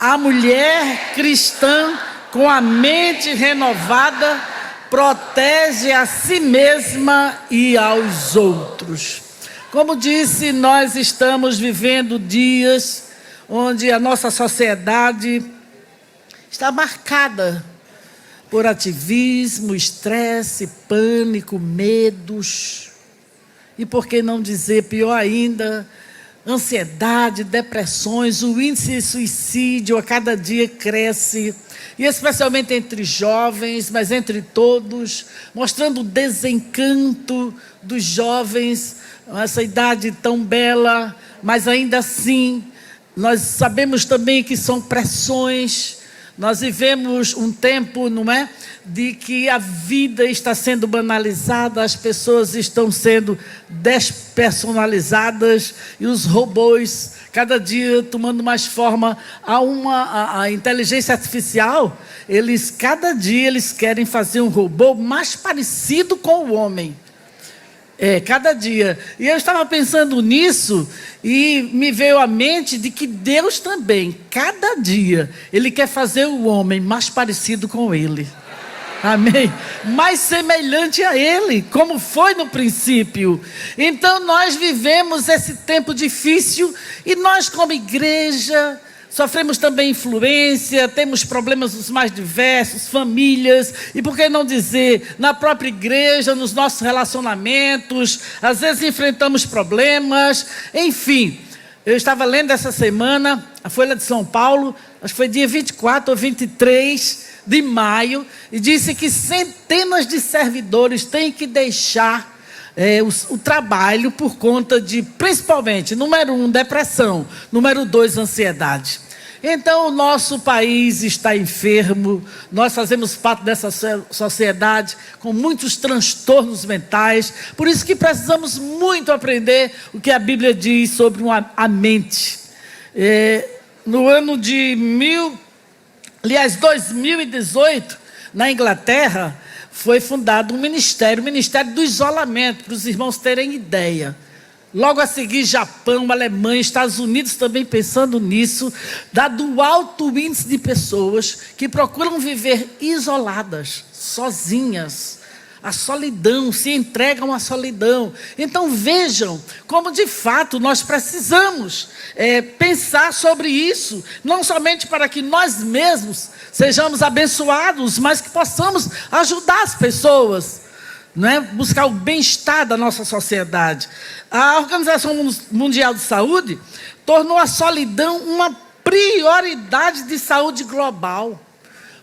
A mulher cristã com a mente renovada protege a si mesma e aos outros. Como disse, nós estamos vivendo dias onde a nossa sociedade está marcada por ativismo, estresse, pânico, medos e, por que não dizer, pior ainda, ansiedade, depressões. O índice de suicídio a cada dia cresce, e especialmente entre jovens, mas entre todos, mostrando o desencanto dos jovens, essa idade tão bela, mas ainda assim, nós sabemos também que são pressões. Nós vivemos um tempo, não é, de que a vida está sendo banalizada, as pessoas estão sendo despersonalizadas e os robôs, cada dia tomando mais forma. A inteligência artificial, cada dia eles querem fazer um robô mais parecido com o homem. Cada dia. E eu estava pensando nisso e me veio à mente de que Deus também, cada dia, Ele quer fazer o homem mais parecido com Ele. Amém? Mais semelhante a Ele, como foi no princípio. Então nós vivemos esse tempo difícil e nós, como igreja, sofremos também influência, temos problemas dos mais diversos, famílias, e por que não dizer, na própria igreja, nos nossos relacionamentos, às vezes enfrentamos problemas, enfim. Eu estava lendo essa semana, a Folha de São Paulo, acho que foi dia 24 ou 23 de maio, e disse que centenas de servidores têm que deixar o trabalho por conta de, principalmente, número 1, depressão, número 2, ansiedade. Então o nosso país está enfermo, nós fazemos parte dessa sociedade com muitos transtornos mentais, por isso que precisamos muito aprender o que a Bíblia diz sobre a mente. No ano de 2018, na Inglaterra, foi fundado um ministério, o Ministério do Isolamento, para os irmãos terem ideia. Logo a seguir, Japão, Alemanha, Estados Unidos também pensando nisso, dado o alto índice de pessoas que procuram viver isoladas, sozinhas, a solidão, se entregam à solidão. Então vejam como de fato nós precisamos pensar sobre isso, não somente para que nós mesmos sejamos abençoados, mas que possamos ajudar as pessoas, não é? Buscar o bem-estar da nossa sociedade. A Organização Mundial de Saúde tornou a solidão uma prioridade de saúde global,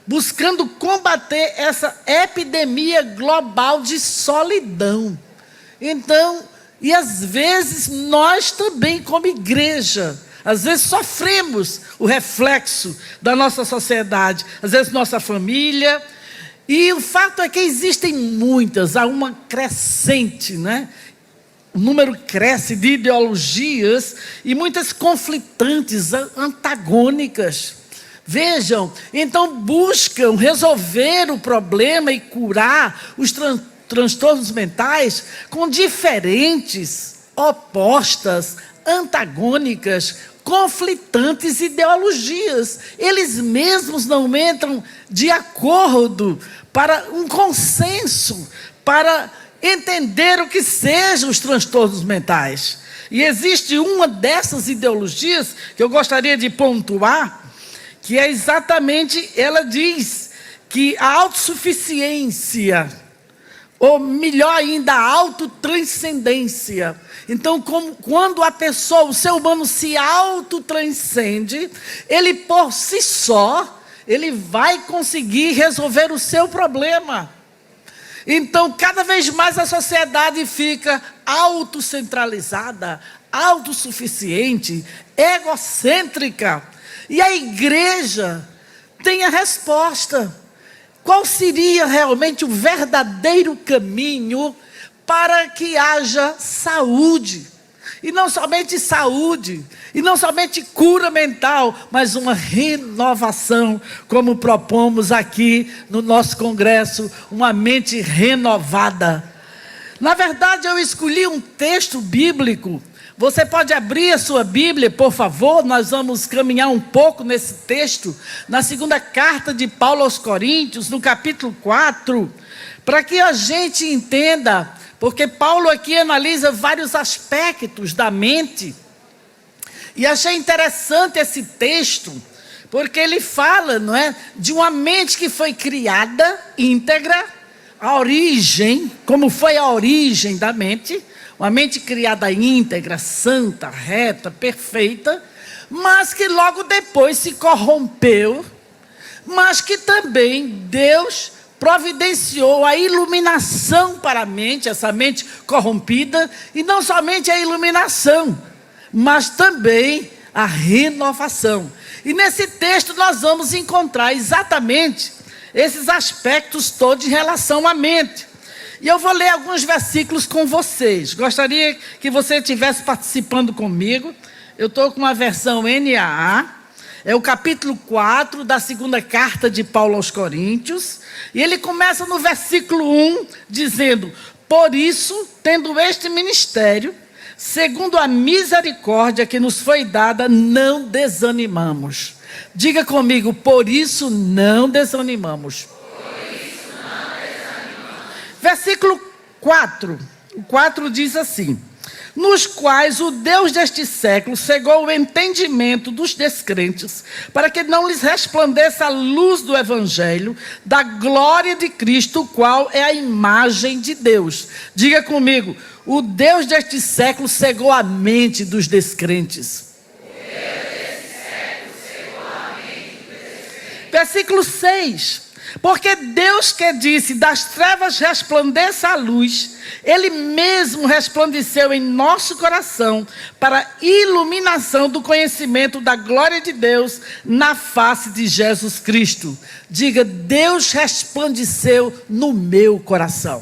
buscando combater essa epidemia global de solidão. Então, e às vezes nós também, como igreja, às vezes sofremos o reflexo da nossa sociedade, às vezes nossa família. E o fato é que existem muitas, há uma crescente, né? O número cresce de ideologias e muitas conflitantes, antagônicas. Vejam, então buscam resolver o problema e curar os transtornos mentais com diferentes, opostas, antagônicas, conflitantes ideologias. Eles mesmos não entram de acordo para um consenso, para entender o que sejam os transtornos mentais. E existe uma dessas ideologias que eu gostaria de pontuar, que é exatamente, ela diz que a autossuficiência, ou melhor ainda, a autotranscendência. Então, quando a pessoa, o ser humano se autotranscende, ele por si só, ele vai conseguir resolver o seu problema. Então, cada vez mais a sociedade fica autocentralizada, autossuficiente, egocêntrica. E a igreja tem a resposta. Qual seria realmente o verdadeiro caminho para que haja saúde? E não somente saúde, e não somente cura mental, mas uma renovação, como propomos aqui no nosso congresso, uma mente renovada. Na verdade, eu escolhi um texto bíblico Você pode abrir a sua Bíblia, por favor? Nós vamos caminhar um pouco nesse texto, na segunda carta de Paulo aos Coríntios, no capítulo 4, para que a gente entenda, porque Paulo aqui analisa vários aspectos da mente, e achei interessante esse texto, porque ele fala, não é, de uma mente que foi criada íntegra, a origem, como foi a origem da mente, uma mente criada íntegra, santa, reta, perfeita, mas que logo depois se corrompeu, mas que também Deus providenciou a iluminação para a mente, essa mente corrompida, e não somente a iluminação, mas também a renovação. E nesse texto nós vamos encontrar exatamente esses aspectos todos em relação à mente. E eu vou ler alguns versículos com vocês. Gostaria que você estivesse participando comigo. Eu estou com uma versão NAA. É o capítulo 4 da segunda carta de Paulo aos Coríntios. E ele começa no versículo 1, dizendo: por isso, tendo este ministério, segundo a misericórdia que nos foi dada, não desanimamos. Diga comigo, por isso não desanimamos. Versículo 4, o 4 diz assim: nos quais o Deus deste século cegou o entendimento dos descrentes, para que não lhes resplandeça a luz do Evangelho, da glória de Cristo, o qual é a imagem de Deus. Diga comigo, o Deus deste século cegou a mente dos descrentes. Versículo 6. Porque Deus que disse, das trevas resplandeça a luz, Ele mesmo resplandeceu em nosso coração para a iluminação do conhecimento da glória de Deus na face de Jesus Cristo. Diga, Deus resplandeceu no meu coração.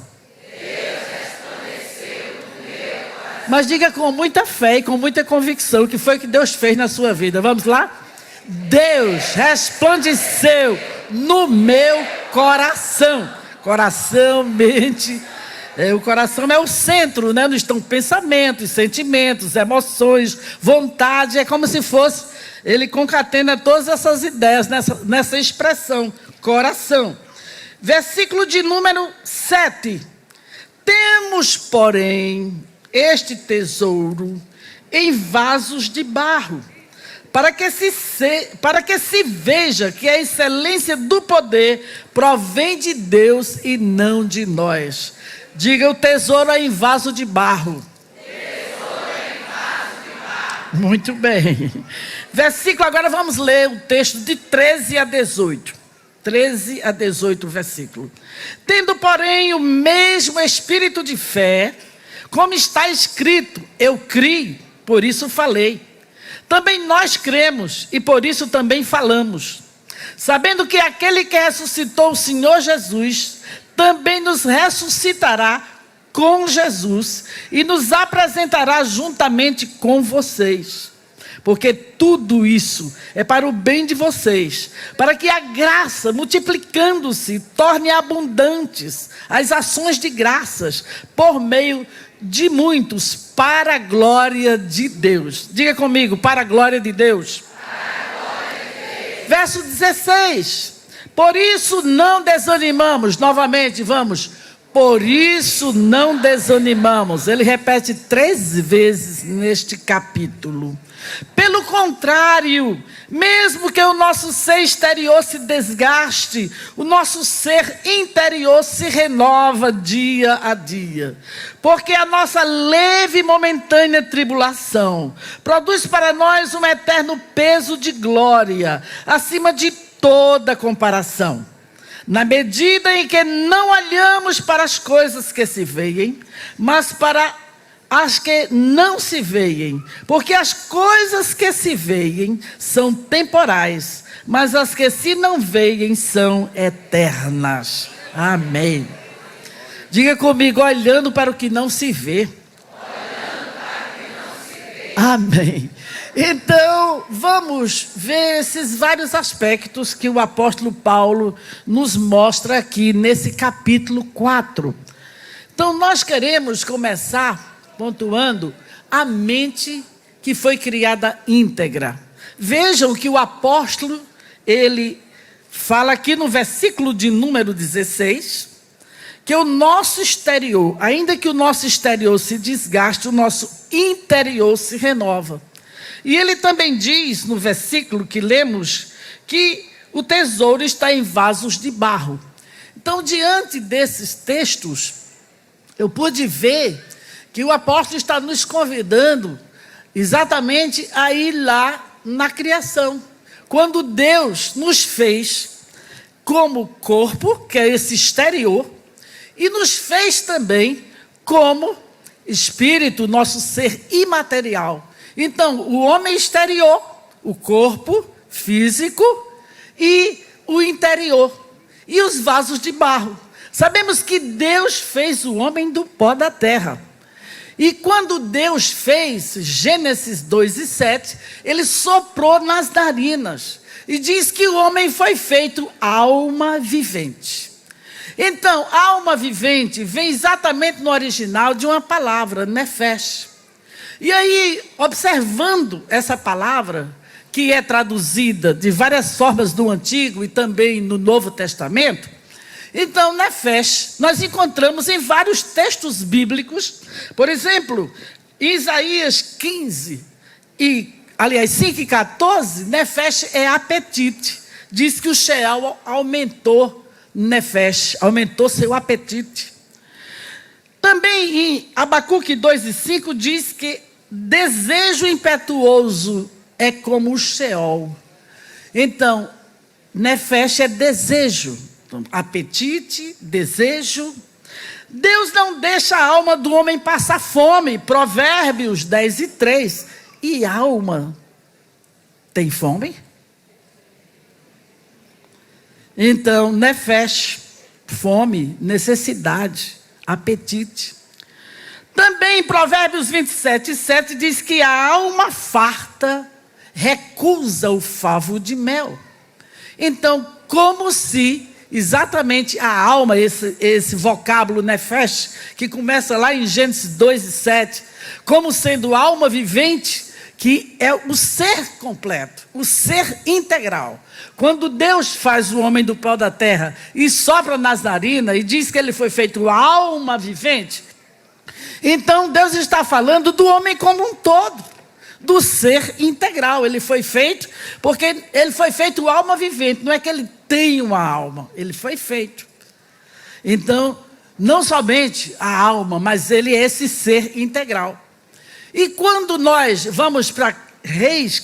Mas diga com muita fé e com muita convicção o que foi que Deus fez na sua vida. Vamos lá? Deus resplandeceu no meu coração. Coração, mente. O coração é o centro, né? Onde estão pensamentos, sentimentos, emoções, vontade. É como se fosse, ele concatena todas essas ideias nessa expressão, coração. Versículo de número 7. Temos, porém, este tesouro em vasos de barro, para que se veja que a excelência do poder provém de Deus e não de nós. Diga, o tesouro é em vaso de barro. Tesouro é em vaso de barro. Muito bem. Versículo, agora vamos ler o texto de 13 a 18. 13 a 18 versículo. Tendo, porém, o mesmo espírito de fé, como está escrito, eu criei, por isso falei. Também nós cremos e por isso também falamos, sabendo que aquele que ressuscitou o Senhor Jesus, também nos ressuscitará com Jesus e nos apresentará juntamente com vocês. Porque tudo isso é para o bem de vocês, para que a graça, multiplicando-se, torne abundantes as ações de graças, por meio de muitos, para a glória de Deus. Diga comigo, para a glória de Deus. Verso 16. Por isso não desanimamos. Novamente, vamos. Por isso não desanimamos. Ele repete 3 vezes neste capítulo. Pelo contrário, mesmo que o nosso ser exterior se desgaste, o nosso ser interior se renova dia a dia. Porque a nossa leve e momentânea tribulação produz para nós um eterno peso de glória, acima de toda comparação. Na medida em que não olhamos para as coisas que se veem, mas para as que não se veem, porque as coisas que se veem são temporais, mas as que se não veem são eternas. Amém. Diga comigo, olhando para o que não se vê. Amém. Então, vamos ver esses vários aspectos que o apóstolo Paulo nos mostra aqui nesse capítulo 4. Então, nós queremos começar pontuando a mente que foi criada íntegra. Vejam que o apóstolo, ele fala aqui no versículo de número 16, que o nosso exterior, ainda que o nosso exterior se desgaste, o nosso interior se renova. E ele também diz, no versículo que lemos, que o tesouro está em vasos de barro. Então, diante desses textos, eu pude ver que o apóstolo está nos convidando exatamente a ir lá na criação. Quando Deus nos fez como corpo, que é esse exterior, e nos fez também como espírito, nosso ser imaterial. Então, o homem exterior, o corpo físico e o interior, e os vasos de barro. Sabemos que Deus fez o homem do pó da terra. E quando Deus fez, Gênesis 2:7, ele soprou nas narinas. E diz que o homem foi feito alma vivente. Então, alma vivente vem exatamente no original de uma palavra, nefesh. E aí, observando essa palavra, que é traduzida de várias formas no Antigo e também no Novo Testamento, então, nefesh, nós encontramos em vários textos bíblicos. Por exemplo, em Isaías 5:14, nefesh é apetite. Diz que o Sheol aumentou nefesh, aumentou seu apetite. Também em Abacuque 2:5 diz que desejo impetuoso é como o Sheol. Então, nefesh é desejo, apetite, desejo. Deus não deixa a alma do homem passar fome. Provérbios 10:3. E alma tem fome? Então, nefesh, fome, necessidade, apetite. Também em Provérbios 27:7 diz que a alma farta recusa o favo de mel. Então, como se exatamente a alma, esse vocábulo nefesh, que começa lá em Gênesis 2:7, como sendo alma vivente, que é o ser completo, o ser integral. Quando Deus faz o homem do pó da terra e sopra nas narinas e diz que ele foi feito alma vivente, então Deus está falando do homem como um todo, do ser integral. Ele foi feito, porque ele foi feito alma vivente, não é que ele tem uma alma, ele foi feito. Então, não somente a alma, mas ele é esse ser integral. E quando nós vamos para Reis,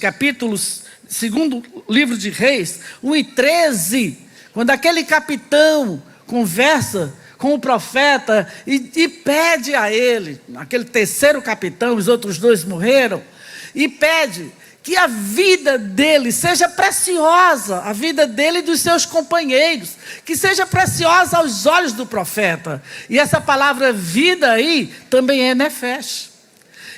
segundo livro de Reis, 1:13, quando aquele capitão conversa com o profeta e pede a ele, aquele terceiro capitão, os outros dois morreram, e pede que a vida dele seja preciosa, a vida dele e dos seus companheiros, que seja preciosa aos olhos do profeta. E essa palavra vida aí também é nefesh.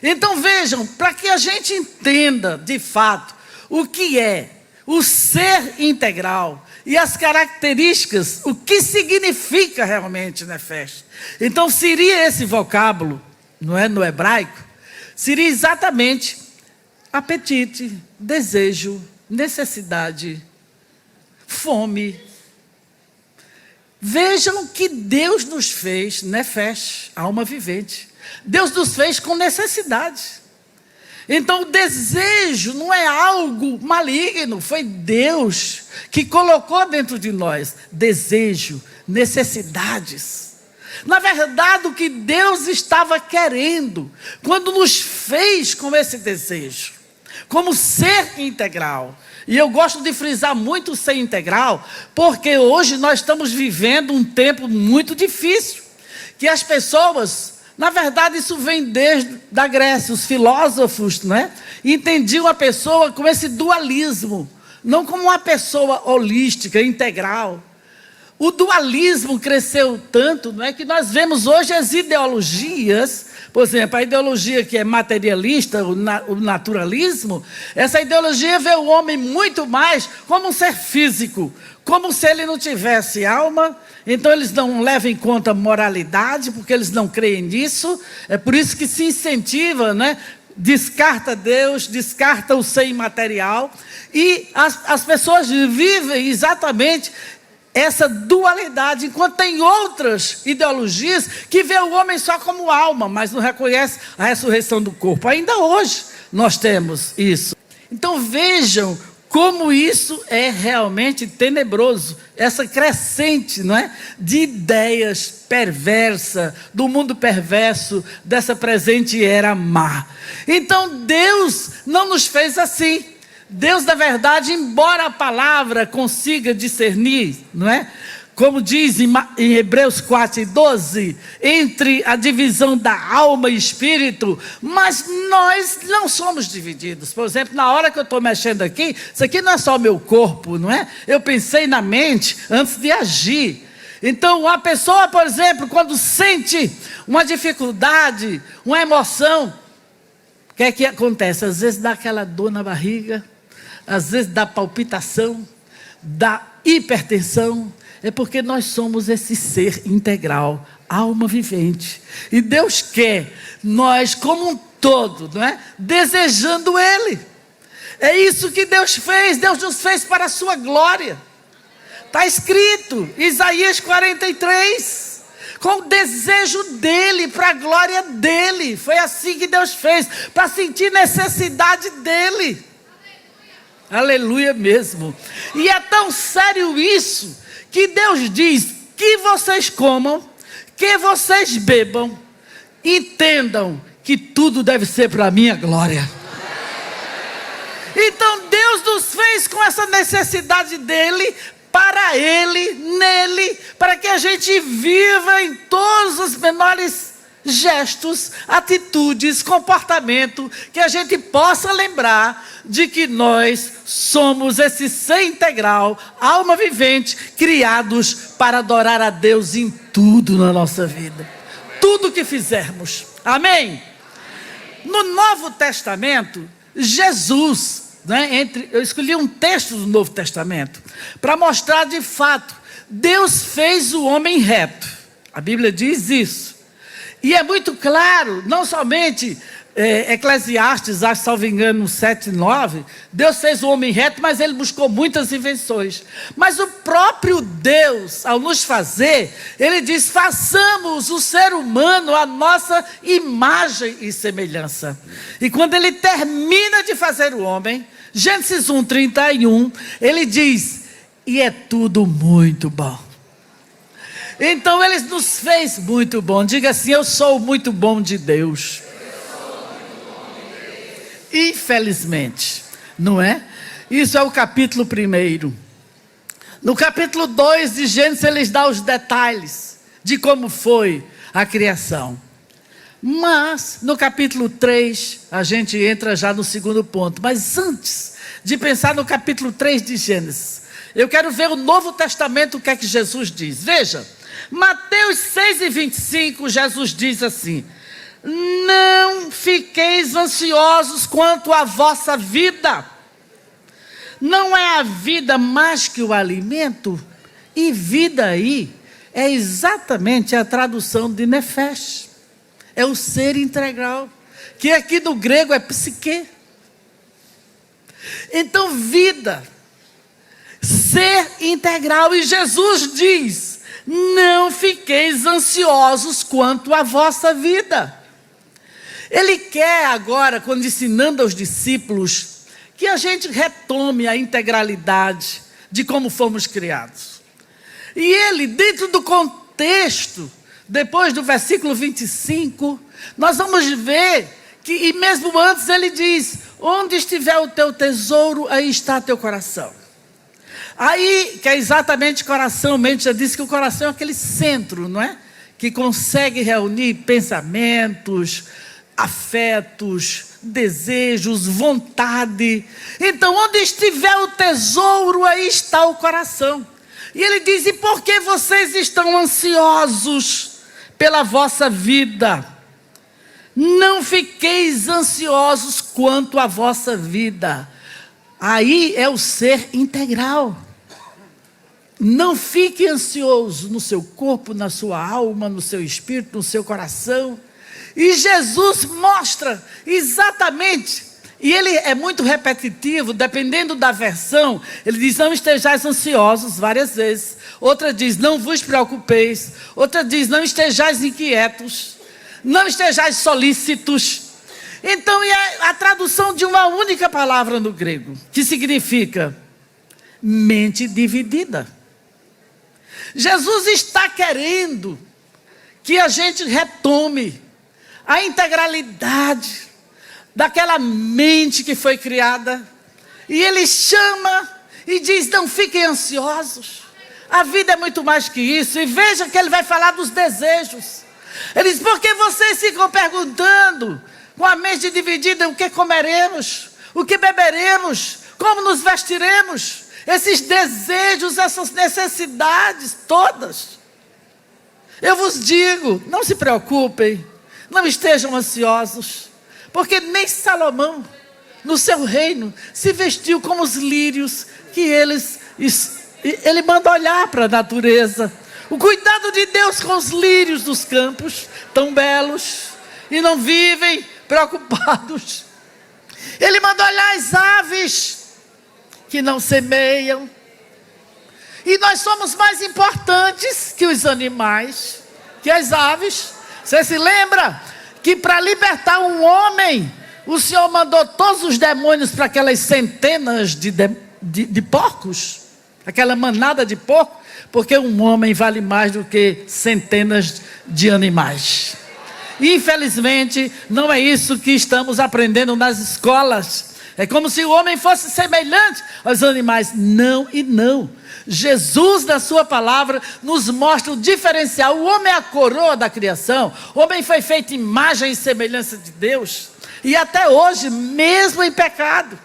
Então vejam, para que a gente entenda de fato o que é o ser integral e as características, o que significa realmente nefesh. Então seria esse vocábulo, não é, no hebraico, seria exatamente apetite, desejo, necessidade, fome. Vejam que Deus nos fez nefesh, alma vivente. Deus nos fez com necessidade. Então o desejo não é algo maligno, foi Deus que colocou dentro de nós desejo, necessidades. Na verdade, o que Deus estava querendo quando nos fez com esse desejo, como ser integral. E eu gosto de frisar muito o ser integral, porque hoje nós estamos vivendo um tempo muito difícil, que as pessoas, na verdade, isso vem desde da Grécia, os filósofos, né, entendiam a pessoa com esse dualismo, não como uma pessoa holística, integral. O dualismo cresceu tanto, não é, que nós vemos hoje as ideologias, por exemplo, a ideologia que é materialista, o naturalismo, essa ideologia vê o homem muito mais como um ser físico, como se ele não tivesse alma. Então eles não levam em conta moralidade, porque eles não creem nisso. É por isso que se incentiva, né, descarta Deus, descarta o ser imaterial, e as pessoas vivem exatamente essa dualidade, enquanto tem outras ideologias que vê o homem só como alma, mas não reconhece a ressurreição do corpo. Ainda hoje nós temos isso. Então vejam como isso é realmente tenebroso, essa crescente, não é, de ideias perversas, do mundo perverso, dessa presente era má. Então Deus não nos fez assim. Deus, na verdade, embora a palavra consiga discernir, não é? Como diz em Hebreus 4:12, entre a divisão da alma e espírito, mas nós não somos divididos. Por exemplo, na hora que eu estou mexendo aqui, isso aqui não é só o meu corpo, não é? Eu pensei na mente antes de agir. Então, uma pessoa, por exemplo, quando sente uma dificuldade, uma emoção, o que é que acontece? Às vezes dá aquela dor na barriga, às vezes dá palpitação, dá hipertensão. É porque nós somos esse ser integral, alma vivente. E Deus quer nós como um todo, não é? Desejando Ele. É isso que Deus fez. Deus nos fez para a sua glória. Está escrito, Isaías 43, com o desejo dEle, para a glória dEle. Foi assim que Deus fez, para sentir necessidade dEle. Aleluia mesmo. E é tão sério isso, que Deus diz que vocês comam, que vocês bebam, entendam que tudo deve ser para a minha glória. Então Deus nos fez com essa necessidade dEle, para Ele, nele, para que a gente viva em todos os menores gestos, atitudes, comportamento, que a gente possa lembrar de que nós somos esse ser integral, alma vivente, criados para adorar a Deus em tudo na nossa vida, tudo que fizermos, amém? No Novo Testamento, Jesus, eu escolhi um texto do Novo Testamento, para mostrar de fato, Deus fez o homem reto, a Bíblia diz isso. E é muito claro, não somente Eclesiastes, acho, salvo engano, 7:9, Deus fez o homem reto, mas Ele buscou muitas invenções. Mas o próprio Deus, ao nos fazer, Ele diz, façamos o ser humano a nossa imagem e semelhança. E quando Ele termina de fazer o homem, Gênesis 1:31, Ele diz, e é tudo muito bom. Então Ele nos fez muito bom. Diga assim, eu sou muito bom de Deus. Infelizmente, não é? Isso é o capítulo 1. No capítulo 2 de Gênesis, Ele dá os detalhes de como foi a criação. Mas, no capítulo 3, a gente entra já no segundo ponto. Mas antes de pensar no capítulo 3 de Gênesis, eu quero ver o Novo Testamento, o que é que Jesus diz. Veja, Mateus 6:25, Jesus diz assim, não fiqueis ansiosos quanto à vossa vida. Não é a vida mais que o alimento? E vida aí é exatamente a tradução de nefesh. É o ser integral, que aqui no grego é psique. Então vida, ser integral. E Jesus diz, não fiqueis ansiosos quanto à vossa vida. Ele quer agora, quando ensinando aos discípulos, que a gente retome a integralidade de como fomos criados. E ele, dentro do contexto, depois do versículo 25, nós vamos ver que, e mesmo antes ele diz, onde estiver o teu tesouro, aí está teu coração. Aí, que é exatamente coração, mente, já disse que o coração é aquele centro, não é? Que consegue reunir pensamentos, afetos, desejos, vontade. Então, onde estiver o tesouro, aí está o coração. E ele diz, e por que vocês estão ansiosos pela vossa vida? Não fiqueis ansiosos quanto à vossa vida. Aí é o ser integral. Não fique ansioso no seu corpo, na sua alma, no seu espírito, no seu coração. E Jesus mostra exatamente, e ele é muito repetitivo, dependendo da versão. Ele diz: não estejais ansiosos, várias vezes. Outra diz: não vos preocupeis. Outra diz: não estejais inquietos, não estejais solícitos. Então é a tradução de uma única palavra no grego, que significa mente dividida. Jesus está querendo que a gente retome a integralidade daquela mente que foi criada. E ele chama e diz: não fiquem ansiosos, a vida é muito mais que isso. E veja que ele vai falar dos desejos. Ele diz: porque vocês ficam perguntando com a mente dividida: o que comeremos, o que beberemos, como nos vestiremos? Esses desejos, essas necessidades todas. Eu vos digo, não se preocupem, não estejam ansiosos, porque nem Salomão, no seu reino, se vestiu como os lírios que ele manda olhar para a natureza. O cuidado de Deus com os lírios dos campos, tão belos, e não vivem preocupados. Ele manda olhar as aves, que não semeiam. E nós somos mais importantes que os animais, que as aves. Você se lembra que para libertar um homem, o Senhor mandou todos os demônios para aquelas centenas de porcos, aquela manada de porcos, porque um homem vale mais do que centenas de animais. Infelizmente, não é isso que estamos aprendendo nas escolas. É como se o homem fosse semelhante aos animais. Não e não. Jesus, na sua palavra, nos mostra o diferencial. O homem é a coroa da criação. O homem foi feito imagem e semelhança de Deus. E até hoje, mesmo em pecado,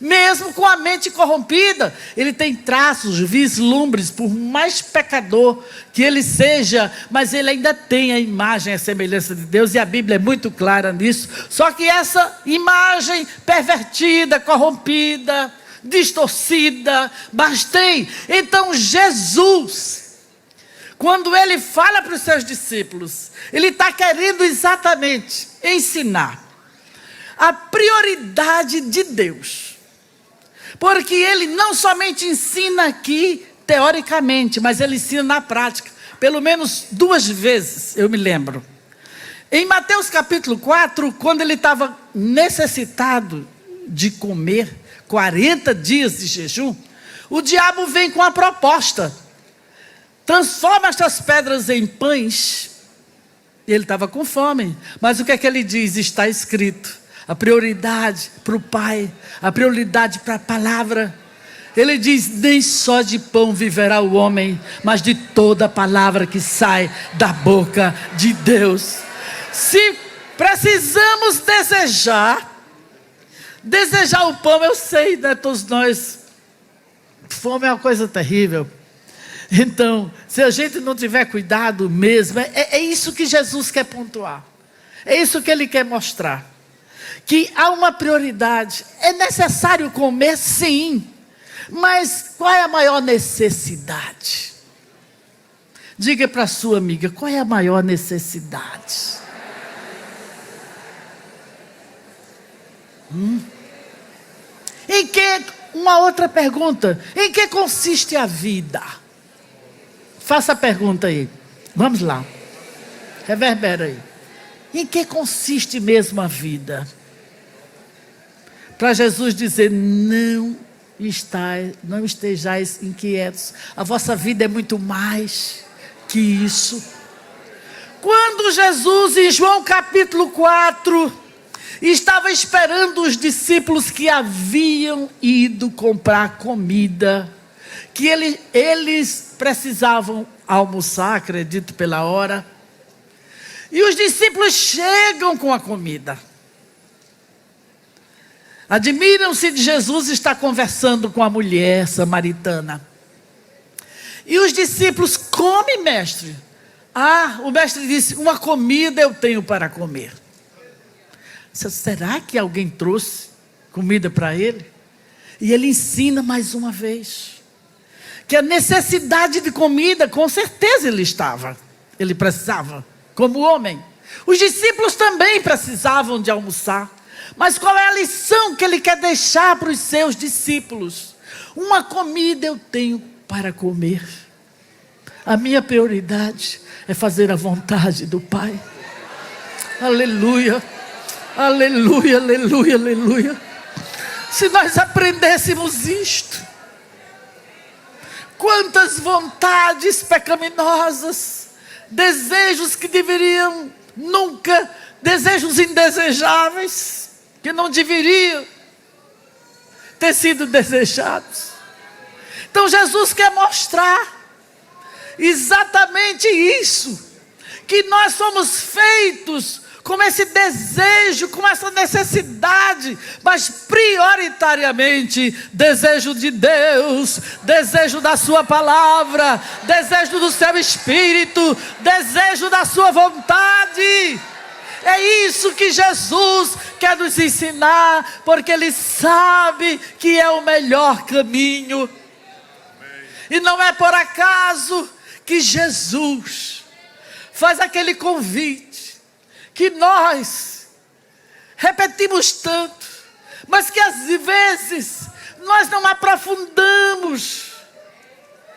mesmo com a mente corrompida, ele tem traços, vislumbres, por mais pecador que ele seja, mas ele ainda tem a imagem e a semelhança de Deus, e a Bíblia é muito clara nisso. Só que essa imagem pervertida, corrompida, distorcida, mas tem. Então Jesus, quando ele fala para os seus discípulos, ele está querendo exatamente ensinar a prioridade de Deus. Porque ele não somente ensina aqui teoricamente, mas ele ensina na prática. Pelo menos 2 vezes, eu me lembro. Em Mateus capítulo 4, quando ele estava necessitado de comer, 40 dias de jejum, o diabo vem com a proposta: transforma estas pedras em pães. E ele estava com fome. Mas o que é que ele diz? Está escrito. A prioridade para o Pai, a prioridade para a palavra. Ele diz: nem só de pão viverá o homem, mas de toda a palavra que sai da boca de Deus. Se precisamos desejar o pão, eu sei, né, todos nós, fome é uma coisa terrível. Então, se a gente não tiver cuidado mesmo, é isso que Jesus quer pontuar, é isso que ele quer mostrar. Que há uma prioridade. É necessário comer, sim, mas qual é a maior necessidade? Diga para a sua amiga: qual é a maior necessidade? Em que, uma outra pergunta, em que consiste a vida? Faça a pergunta aí, vamos lá, reverbera aí. Em que consiste mesmo a vida? Para Jesus dizer: não estejais inquietos, a vossa vida é muito mais que isso. Quando Jesus, em João capítulo 4, estava esperando os discípulos que haviam ido comprar comida, que eles precisavam almoçar, acredito pela hora, e os discípulos chegam com a comida. Admiram-se de Jesus estar conversando com a mulher samaritana. E os discípulos: come, mestre. O mestre disse: uma comida eu tenho para comer. Será que alguém trouxe comida para ele? E ele ensina mais uma vez que a necessidade de comida, com certeza ele precisava, como homem. Os discípulos também precisavam de almoçar. Mas qual é a lição que ele quer deixar para os seus discípulos? Uma comida eu tenho para comer. A minha prioridade é fazer a vontade do Pai. Aleluia, aleluia, aleluia, aleluia. Se nós aprendêssemos isto, quantas vontades pecaminosas, desejos que deveriam nunca, desejos indesejáveis, que não deveriam ter sido desejados. Então Jesus quer mostrar exatamente isso, que nós somos feitos com esse desejo, com essa necessidade, mas prioritariamente desejo de Deus, desejo da sua palavra, desejo do seu Espírito, desejo da sua vontade. É isso que Jesus quer nos ensinar, porque Ele sabe que é o melhor caminho. E não é por acaso que Jesus faz aquele convite que nós repetimos tanto, mas que às vezes nós não aprofundamos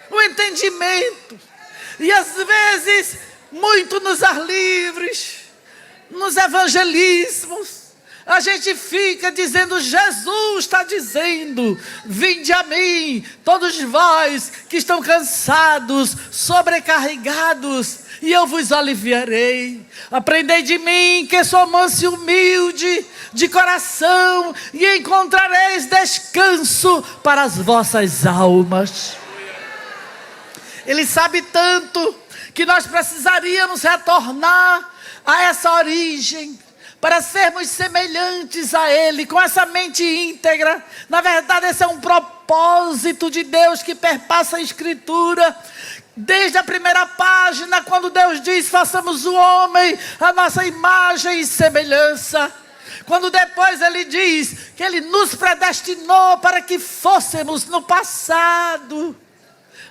o entendimento. E às vezes, muito nos ar livres, nos evangelismos, a gente fica dizendo, Jesus está dizendo, vinde a mim, todos vós que estão cansados, sobrecarregados, e eu vos aliviarei. Aprendei de mim, que sou manso e humilde de coração, e encontrareis descanso para as vossas almas. Ele sabe tanto que nós precisaríamos retornar a essa origem, para sermos semelhantes a Ele, com essa mente íntegra. Na verdade, esse é um propósito de Deus que perpassa a Escritura. Desde a primeira página, quando Deus diz, façamos o homem a nossa imagem e semelhança. Quando depois Ele diz que Ele nos predestinou para que fôssemos no passado,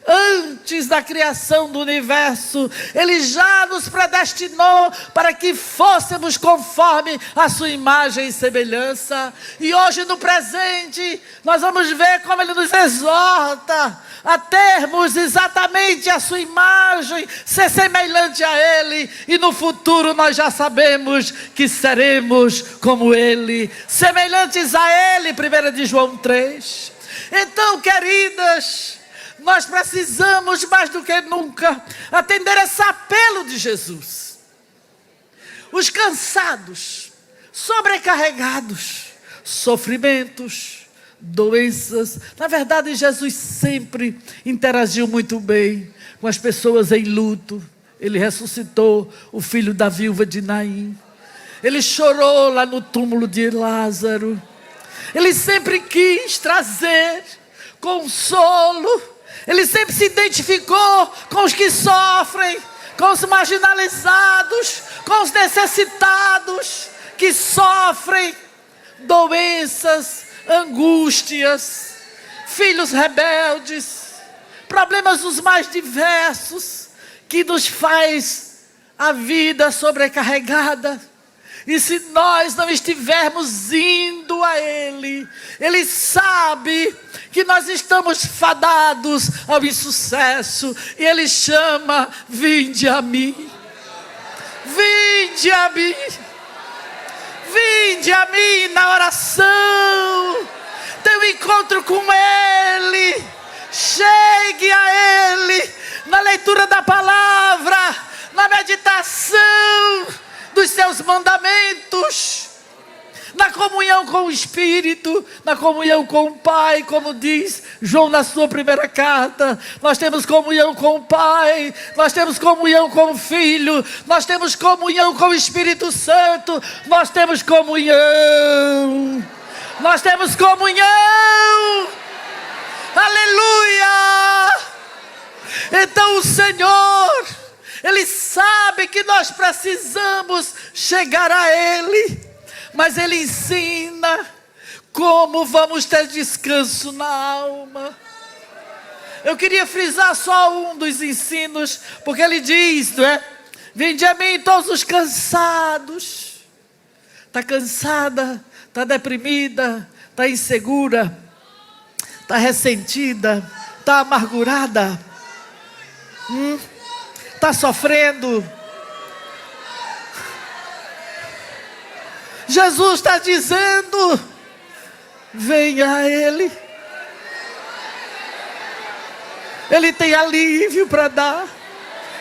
antes da criação do universo, Ele já nos predestinou para que fôssemos conforme a sua imagem e semelhança. E hoje no presente, nós vamos ver como Ele nos exorta a termos exatamente a sua imagem, ser semelhante a Ele. E no futuro nós já sabemos que seremos como Ele, semelhantes a Ele, 1 de João 3. Então, queridas, nós precisamos mais do que nunca atender esse apelo de Jesus. Os cansados, sobrecarregados, sofrimentos, doenças. Na verdade, Jesus sempre interagiu muito bem com as pessoas em luto. Ele ressuscitou o filho da viúva de Naim. Ele chorou lá no túmulo de Lázaro. Ele sempre quis trazer consolo. Ele sempre se identificou com os que sofrem, com os marginalizados, com os necessitados, que sofrem doenças, angústias, filhos rebeldes, problemas os mais diversos, que nos faz a vida sobrecarregada. E se nós não estivermos indo a Ele, Ele sabe que nós estamos fadados ao insucesso, e Ele chama, vinde a mim, vinde a mim, vinde a mim na oração, tenha um encontro com Ele, chegue a Ele, na leitura da palavra, na meditação dos seus mandamentos, na comunhão com o Espírito, na comunhão com o Pai, como diz João na sua primeira carta. Nós temos comunhão com o Pai, nós temos comunhão com o Filho, nós temos comunhão com o Espírito Santo, nós temos comunhão, nós temos comunhão, aleluia. Então o Senhor, Ele sabe que nós precisamos chegar a Ele, mas Ele ensina como vamos ter descanso na alma. Eu queria frisar só um dos ensinos, porque Ele diz, não é? Vinde a mim todos os cansados. Está cansada, está deprimida, está insegura, está ressentida, está amargurada, está sofrendo. Jesus está dizendo: venha a Ele. Ele tem alívio para dar.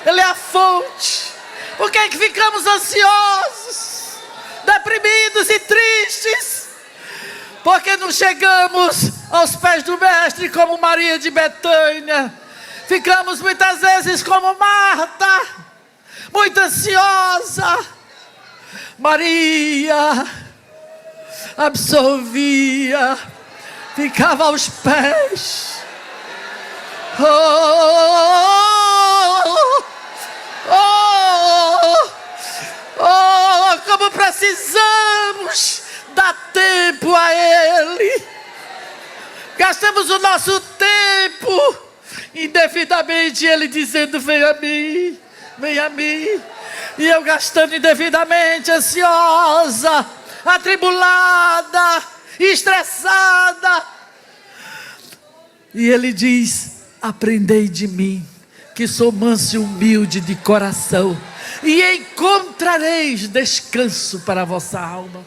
Ele é a fonte. Por que é que ficamos ansiosos, deprimidos e tristes? Porque não chegamos aos pés do Mestre como Maria de Betânia. Ficamos muitas vezes como Marta, muito ansiosa. Maria absorvia, ficava aos pés. Como precisamos dar tempo a Ele. Gastamos o nosso tempo indevidamente, Ele dizendo: vem a mim, vem a mim. E eu gastando indevidamente, ansiosa, atribulada, estressada. E Ele diz: aprendei de mim, que sou manso e humilde de coração, e encontrareis descanso para a vossa alma.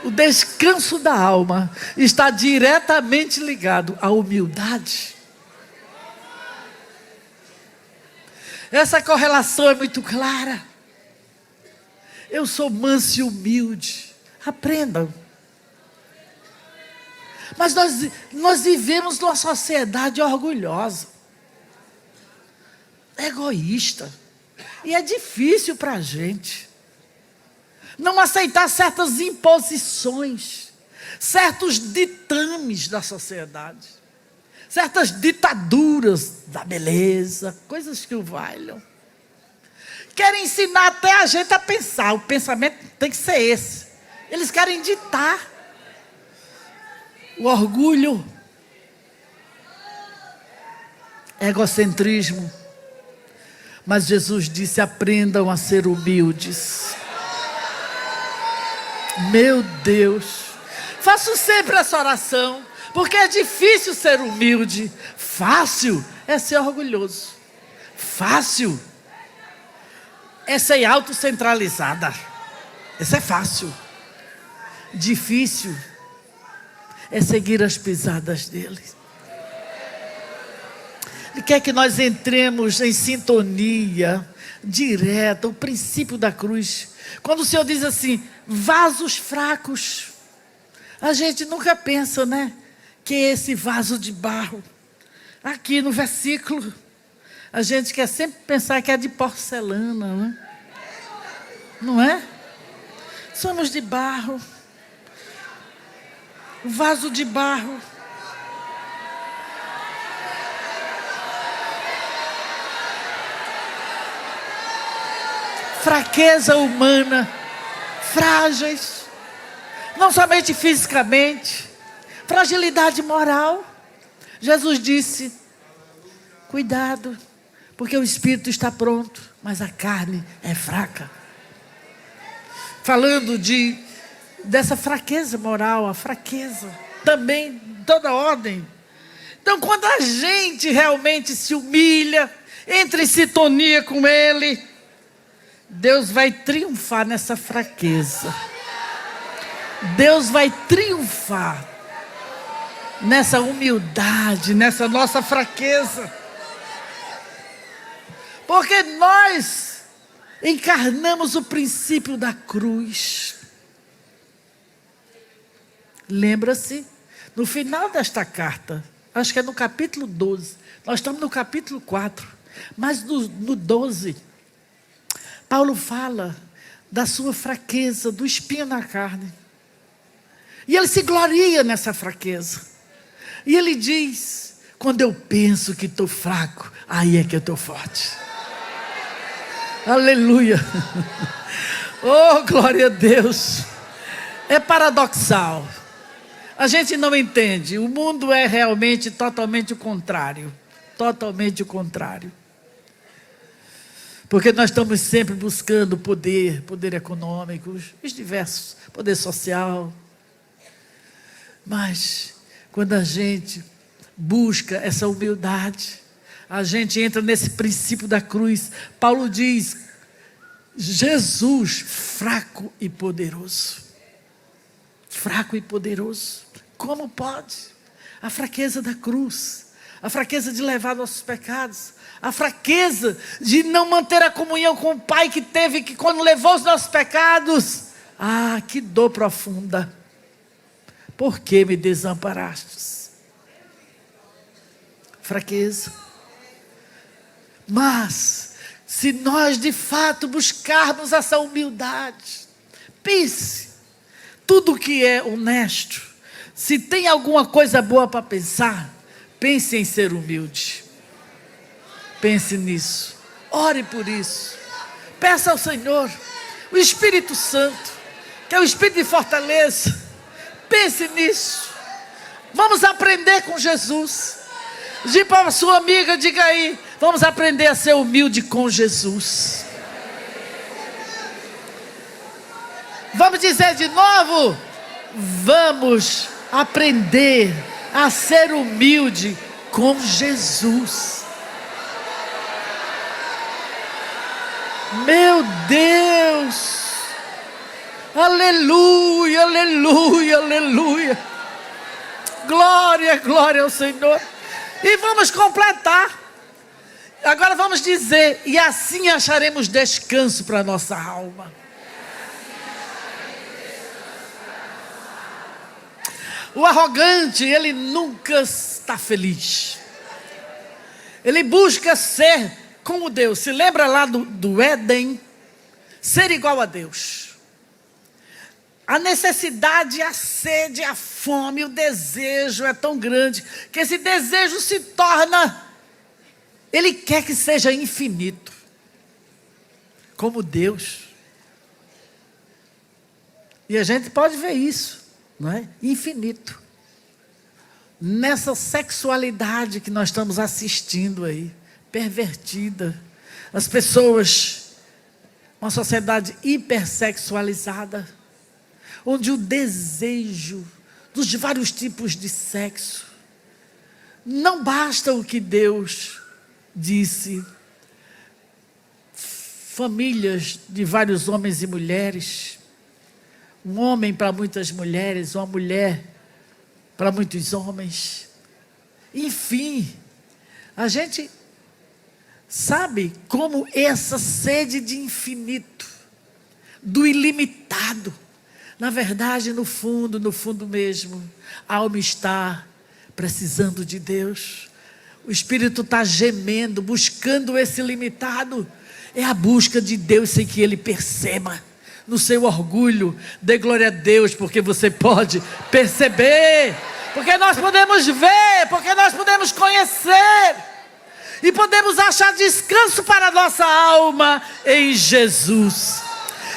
O descanso da alma está diretamente ligado à humildade. Essa correlação é muito clara. Eu sou manso e humilde. Aprendam. Mas nós vivemos numa sociedade orgulhosa, egoísta. E é difícil para a gente não aceitar certas imposições, certos ditames da sociedade, certas ditaduras da beleza, coisas que o valham. Querem ensinar até a gente a pensar. O pensamento tem que ser esse. Eles querem ditar. O orgulho, egocentrismo. Mas Jesus disse: aprendam a ser humildes. Meu Deus, faço sempre essa oração, porque é difícil ser humilde. Fácil é ser orgulhoso. Fácil é ser autocentralizada. Isso é fácil. Difícil é seguir as pisadas dele. Ele quer que nós entremos em sintonia direta, o princípio da cruz. Quando o Senhor diz assim: vasos fracos, a gente nunca pensa, né, que é esse vaso de barro. Aqui no versículo, a gente quer sempre pensar que é de porcelana, né? Não é? Somos de barro. O vaso de barro. Fraqueza humana, frágeis, não somente fisicamente, fragilidade moral. Jesus disse: cuidado, porque o espírito está pronto, mas a carne é fraca. Falando dessa fraqueza moral, a fraqueza também, toda ordem. Então, quando a gente realmente se humilha, entra em sintonia com Ele, Deus vai triunfar nessa fraqueza. Deus vai triunfar nessa humildade, nessa nossa fraqueza. Porque nós encarnamos o princípio da cruz. Lembra-se, no final desta carta, acho que é no capítulo 12, nós estamos no capítulo 4, mas no 12, Paulo fala da sua fraqueza, do espinho na carne. E ele se gloria nessa fraqueza. E ele diz: quando eu penso que estou fraco, aí é que eu estou forte. Aleluia. Oh, glória a Deus. É paradoxal. A gente não entende. O mundo é realmente totalmente o contrário. Totalmente o contrário. Porque nós estamos sempre buscando poder econômico, os diversos, poder social. Mas quando a gente busca essa humildade, a gente entra nesse princípio da cruz. Paulo diz: Jesus, fraco e poderoso. Fraco e poderoso. Como pode? A fraqueza da cruz, a fraqueza de levar nossos pecados, a fraqueza de não manter a comunhão com o Pai que teve, que quando levou os nossos pecados, que dor profunda. Por que me desamparastes? Fraqueza. Mas, se nós de fato buscarmos essa humildade, pense, tudo que é honesto, se tem alguma coisa boa para pensar, pense em ser humilde. Pense nisso. Ore por isso. Peça ao Senhor, o Espírito Santo, que é o Espírito de fortaleza. Pense nisso. Vamos aprender com Jesus. Diga para a sua amiga, diga aí, vamos aprender a ser humilde com Jesus. Vamos dizer de novo, vamos aprender a ser humilde com Jesus. Meu Deus, aleluia, aleluia, aleluia, glória, glória ao Senhor. E vamos completar, agora vamos dizer, e assim acharemos descanso para a nossa alma. O arrogante, ele nunca está feliz, ele busca ser como Deus. Se lembra lá do Éden? Ser igual a Deus. A necessidade, a sede, a fome, o desejo é tão grande, que esse desejo se torna, ele quer que seja infinito, como Deus. E a gente pode ver isso, não é? Infinito. Nessa sexualidade que nós estamos assistindo aí, pervertida, as pessoas, uma sociedade hipersexualizada, onde o desejo dos vários tipos de sexo, não basta o que Deus disse, famílias de vários homens e mulheres, um homem para muitas mulheres, uma mulher para muitos homens, enfim, a gente sabe como essa sede de infinito, do ilimitado, na verdade, no fundo mesmo, a alma está precisando de Deus. O Espírito está gemendo, buscando esse limitado. É a busca de Deus sem que Ele perceba. No seu orgulho, dê glória a Deus, porque você pode perceber, porque nós podemos ver, porque nós podemos conhecer, e podemos achar descanso para a nossa alma em Jesus.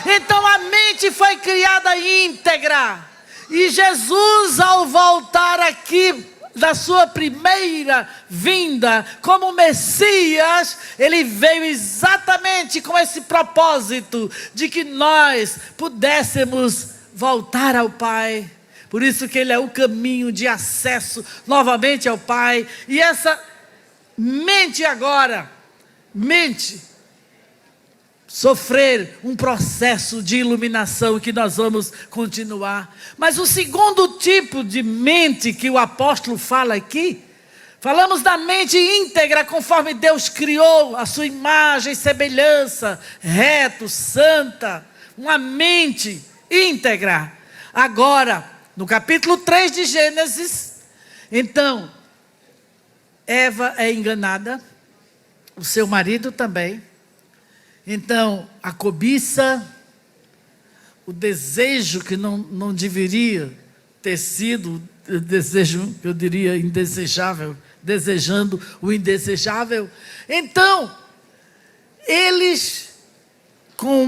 Então a mente foi criada íntegra, e Jesus, ao voltar aqui da sua primeira vinda como Messias, ele veio exatamente com esse propósito de que nós pudéssemos voltar ao Pai. Por isso que ele é o caminho de acesso novamente ao Pai. E essa mente agora, sofrer um processo de iluminação que nós vamos continuar. Mas o segundo tipo de mente que o apóstolo fala aqui, falamos da mente íntegra conforme Deus criou, a sua imagem e semelhança, reto, santa, uma mente íntegra. Agora, no capítulo 3 de Gênesis, então, Eva é enganada, o seu marido também. Então, a cobiça, o desejo que não deveria ter sido, desejo, eu diria, indesejável, desejando o indesejável. Então, eles, com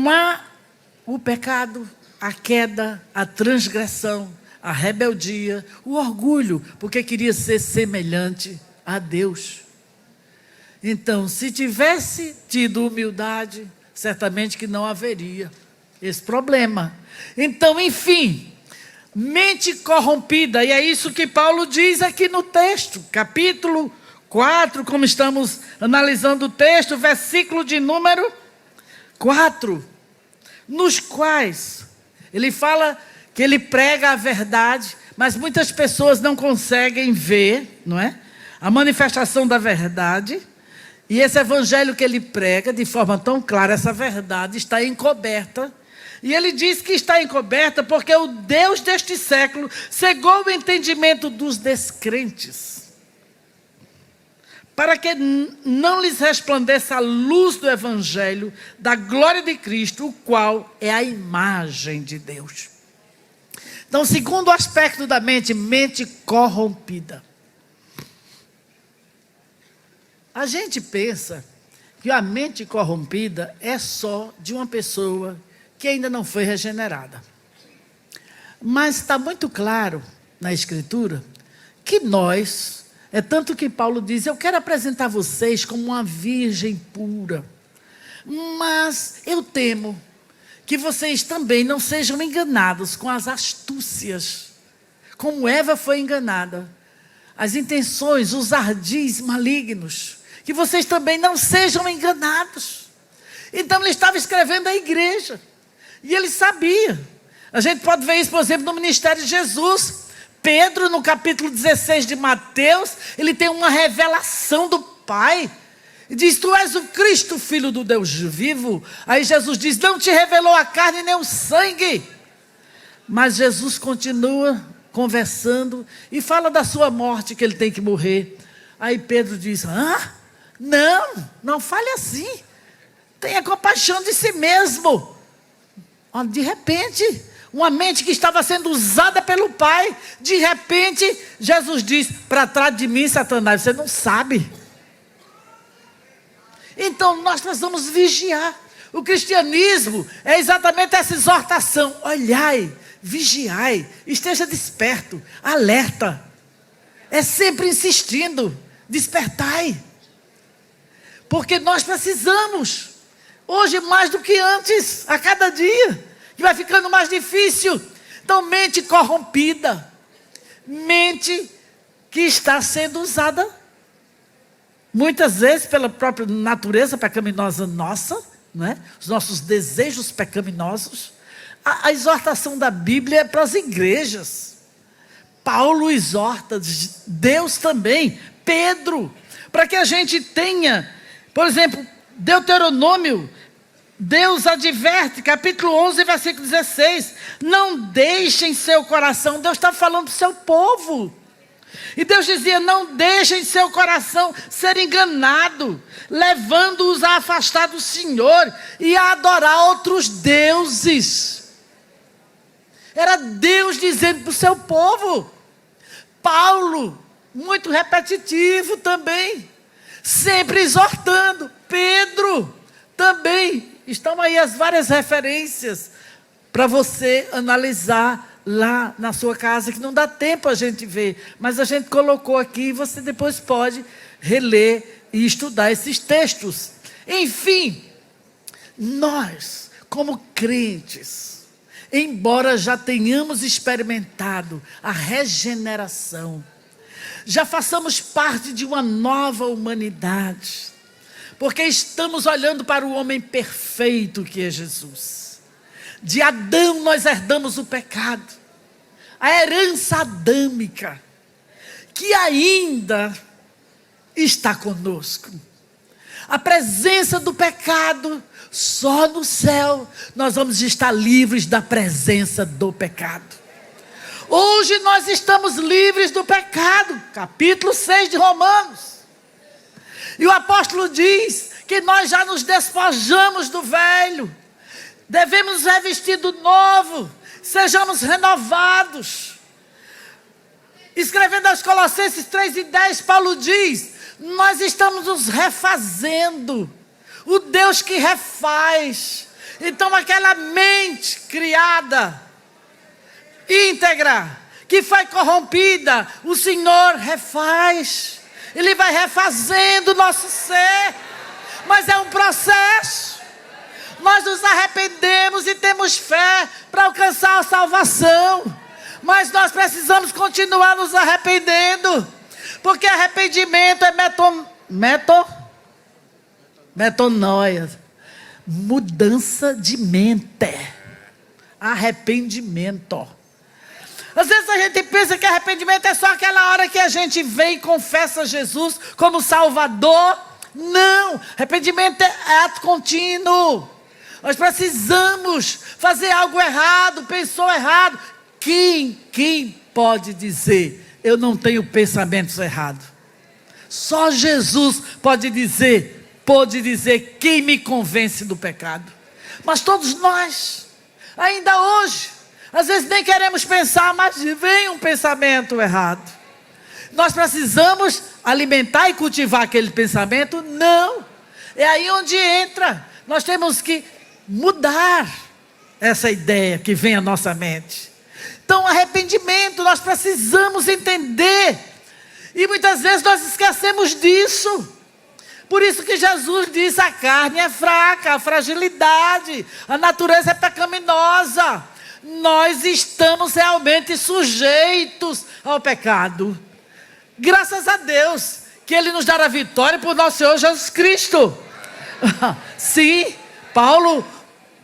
o pecado, a queda, a transgressão, a rebeldia, o orgulho, porque queria ser semelhante a Deus. Então, se tivesse tido humildade, certamente que não haveria esse problema. Então, enfim, mente corrompida, e é isso que Paulo diz aqui no texto, capítulo 4, como estamos analisando o texto, versículo de número 4, nos quais ele fala que ele prega a verdade, mas muitas pessoas não conseguem ver, não é? A manifestação da verdade, e esse evangelho que ele prega de forma tão clara, essa verdade está encoberta. E ele diz que está encoberta porque o Deus deste século cegou o entendimento dos descrentes, para que não lhes resplandeça a luz do evangelho da glória de Cristo, o qual é a imagem de Deus. Então, segundo aspecto da mente, mente corrompida. A gente pensa que a mente corrompida é só de uma pessoa que ainda não foi regenerada. Mas está muito claro na Escritura que nós, é tanto que Paulo diz, eu quero apresentar vocês como uma virgem pura, mas eu temo que vocês também não sejam enganados com as astúcias, como Eva foi enganada, as intenções, os ardis malignos, que vocês também não sejam enganados. Então ele estava escrevendo à igreja, e ele sabia. A gente pode ver isso, por exemplo, no ministério de Jesus. Pedro, no capítulo 16 de Mateus, ele tem uma revelação do Pai, e diz, tu és o Cristo, Filho do Deus vivo. Aí Jesus diz, não te revelou a carne nem o sangue. Mas Jesus continua conversando, e fala da sua morte, que ele tem que morrer. Aí Pedro diz, não fale assim, tenha compaixão de si mesmo. De repente, uma mente que estava sendo usada pelo Pai, de repente, Jesus diz, para trás de mim, Satanás, você não sabe. Então, nós precisamos vigiar. O cristianismo é exatamente essa exortação, olhai, vigiai, esteja desperto, alerta. É sempre insistindo, despertai. Porque nós precisamos, hoje mais do que antes, a cada dia, que vai ficando mais difícil. Então, mente corrompida, mente que está sendo usada, muitas vezes pela própria natureza pecaminosa nossa, não é? Os nossos desejos pecaminosos. A exortação da Bíblia é para as igrejas. Paulo exorta, Deus também, Pedro, para que a gente tenha, por exemplo, Deuteronômio, Deus adverte, capítulo 11, versículo 16, não deixem seu coração, Deus está falando para o seu povo, e Deus dizia, não deixem seu coração ser enganado, levando-os a afastar do Senhor, e a adorar outros deuses. Era Deus dizendo para o seu povo. Paulo, muito repetitivo também, sempre exortando. Pedro, também. Estão aí as várias referências para você analisar lá na sua casa, que não dá tempo a gente ver, mas a gente colocou aqui, e você depois pode reler e estudar esses textos. Enfim, nós, como crentes, embora já tenhamos experimentado a regeneração, já façamos parte de uma nova humanidade, porque estamos olhando para o homem perfeito que é Jesus. De Adão nós herdamos o pecado, a herança adâmica, que ainda está conosco. A presença do pecado, só no céu nós vamos estar livres da presença do pecado. Hoje nós estamos livres do pecado, capítulo 6 de Romanos. E o apóstolo diz que nós já nos despojamos do velho, devemos revestir do novo, sejamos renovados. Escrevendo aos Colossenses 3:10, Paulo diz, nós estamos nos refazendo, o Deus que refaz. Então aquela mente criada, íntegra, que foi corrompida, o Senhor refaz. Ele vai refazendo o nosso ser. Mas é um processo. Nós nos arrependemos e temos fé para alcançar a salvação. Mas nós precisamos continuar nos arrependendo. Porque arrependimento é metanoia. Mudança de mente. Arrependimento. Às vezes a gente pensa que arrependimento é só aquela hora que a gente vem e confessa Jesus como Salvador. Não, arrependimento é ato contínuo. Nós precisamos fazer algo errado, pensou errado. Quem pode dizer, eu não tenho pensamentos errados? Só Jesus pode dizer quem me convence do pecado. Mas todos nós, ainda hoje, às vezes nem queremos pensar, mas vem um pensamento errado. Nós precisamos alimentar e cultivar aquele pensamento? Não. É aí onde entra. Nós temos que mudar essa ideia que vem à nossa mente. Então, arrependimento, nós precisamos entender. E muitas vezes nós esquecemos disso. Por isso que Jesus disse, a carne é fraca, a fragilidade, a natureza é pecaminosa. Nós estamos realmente sujeitos ao pecado. Graças a Deus, que Ele nos dará vitória por nosso Senhor Jesus Cristo. Sim, Paulo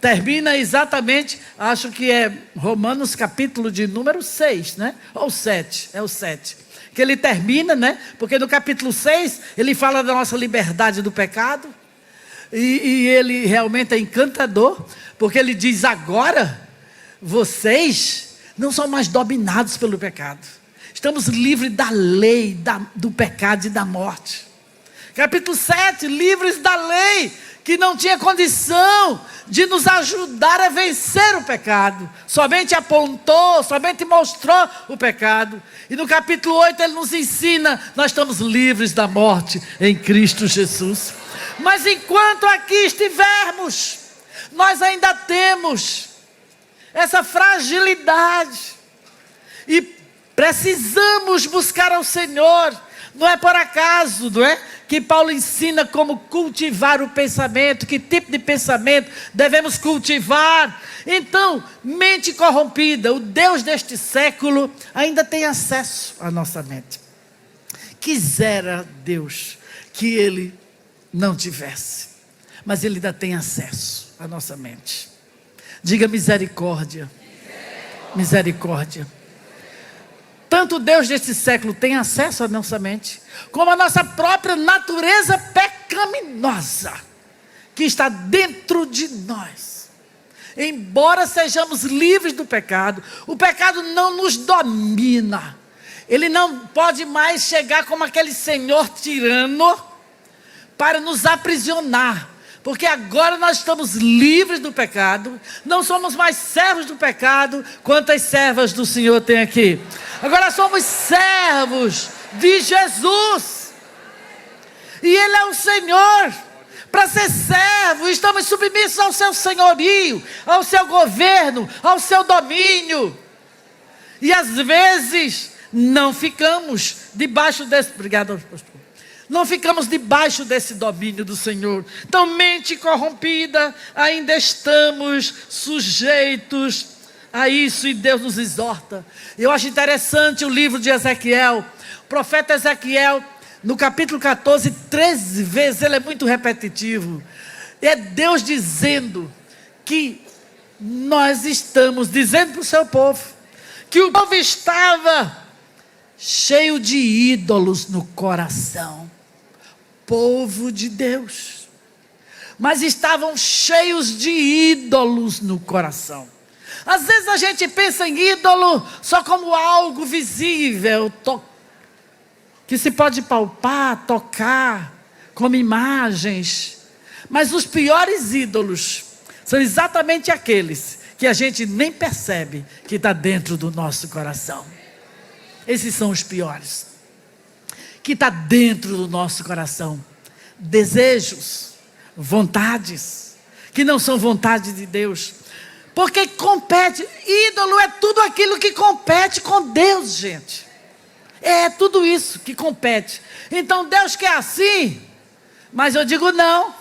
termina exatamente, acho que é Romanos capítulo de número 6, né? Ou 7, é o 7. Que ele termina, né? Porque no capítulo 6, ele fala da nossa liberdade do pecado. E ele realmente é encantador, porque ele diz, agora, vocês não são mais dominados pelo pecado. Estamos livres da lei, do pecado e da morte. Capítulo 7, livres da lei, que não tinha condição de nos ajudar a vencer o pecado. Somente apontou, somente mostrou o pecado. E no capítulo 8 ele nos ensina, nós estamos livres da morte em Cristo Jesus. Mas enquanto aqui estivermos, nós ainda temos essa fragilidade. E precisamos buscar ao Senhor. Não é por acaso, não é? Que Paulo ensina como cultivar o pensamento, que tipo de pensamento devemos cultivar. Então, mente corrompida, o Deus deste século ainda tem acesso à nossa mente. Quisera Deus que Ele não tivesse, mas Ele ainda tem acesso à nossa mente. Diga misericórdia. Misericórdia. Tanto o Deus deste século tem acesso à nossa mente, como a nossa própria natureza pecaminosa, que está dentro de nós. Embora sejamos livres do pecado, o pecado não nos domina. Ele não pode mais chegar como aquele senhor tirano para nos aprisionar. Porque agora nós estamos livres do pecado, não somos mais servos do pecado. Quantas servas do Senhor tem aqui? Agora somos servos de Jesus, e Ele é o Senhor. Para ser servo, estamos submissos ao seu senhorio, ao seu governo, ao seu domínio. E às vezes não ficamos debaixo desse... Obrigado, pastor. Não ficamos debaixo desse domínio do Senhor. Então, mente corrompida, ainda estamos sujeitos a isso, e Deus nos exorta. Eu acho interessante o livro de Ezequiel. O profeta Ezequiel, no capítulo 14, 13 vezes, ele é muito repetitivo. É Deus dizendo que nós estamos dizendo para o seu povo que o povo estava cheio de ídolos no coração. Povo de Deus, mas estavam cheios de ídolos no coração. Às vezes a gente pensa em ídolo só como algo visível, que se pode palpar, tocar, como imagens. Mas os piores ídolos são exatamente aqueles que a gente nem percebe que está dentro do nosso coração. Esses são os piores. Que está dentro do nosso coração. Desejos, vontades, que não são vontade de Deus. Porque compete, ídolo é tudo aquilo que compete com Deus, gente. É tudo isso que compete. Então Deus quer assim, mas eu digo não.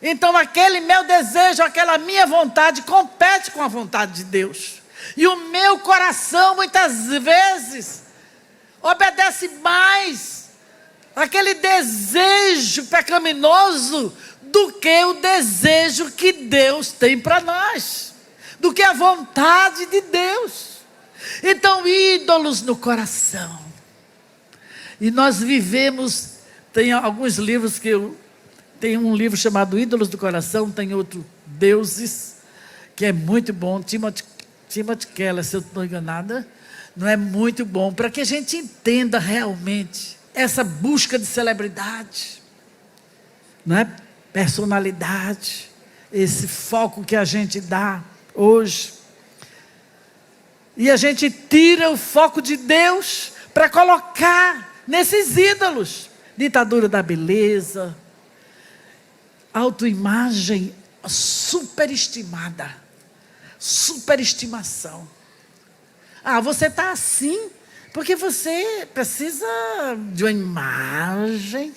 Então aquele meu desejo, aquela minha vontade compete com a vontade de Deus. E o meu coração muitas vezes obedece mais aquele desejo pecaminoso do que o desejo que Deus tem para nós, do que a vontade de Deus. Então, ídolos no coração. E nós vivemos, tem alguns livros que tem um livro chamado Ídolos do Coração, tem outro, Deuses, que é muito bom, Timothy Keller, se eu não estou enganada, não é muito bom, para que a gente entenda realmente essa busca de celebridade, não é? Personalidade, esse foco que a gente dá hoje. E a gente tira o foco de Deus para colocar nesses ídolos. Ditadura da beleza, autoimagem superestimada, superestimação. Ah, você está assim porque você precisa de uma imagem,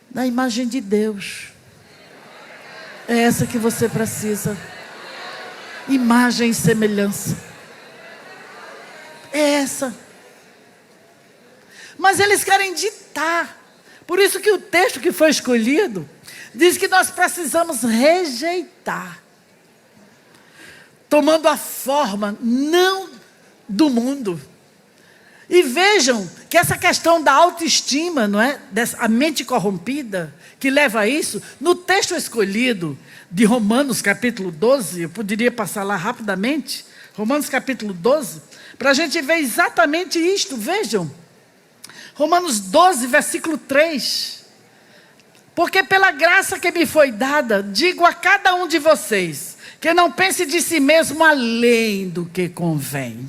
da imagem de Deus. É essa que você precisa. Imagem e semelhança. É essa. Mas eles querem ditar. Por isso que o texto que foi escolhido diz que nós precisamos rejeitar, tomando a forma não do mundo. E vejam que essa questão da autoestima, não é? A mente corrompida, que leva a isso, no texto escolhido de Romanos capítulo 12, eu poderia passar lá rapidamente, Romanos capítulo 12, para a gente ver exatamente isto. Vejam, Romanos 12, versículo 3. Porque pela graça que me foi dada, digo a cada um de vocês, que não pense de si mesmo além do que convém.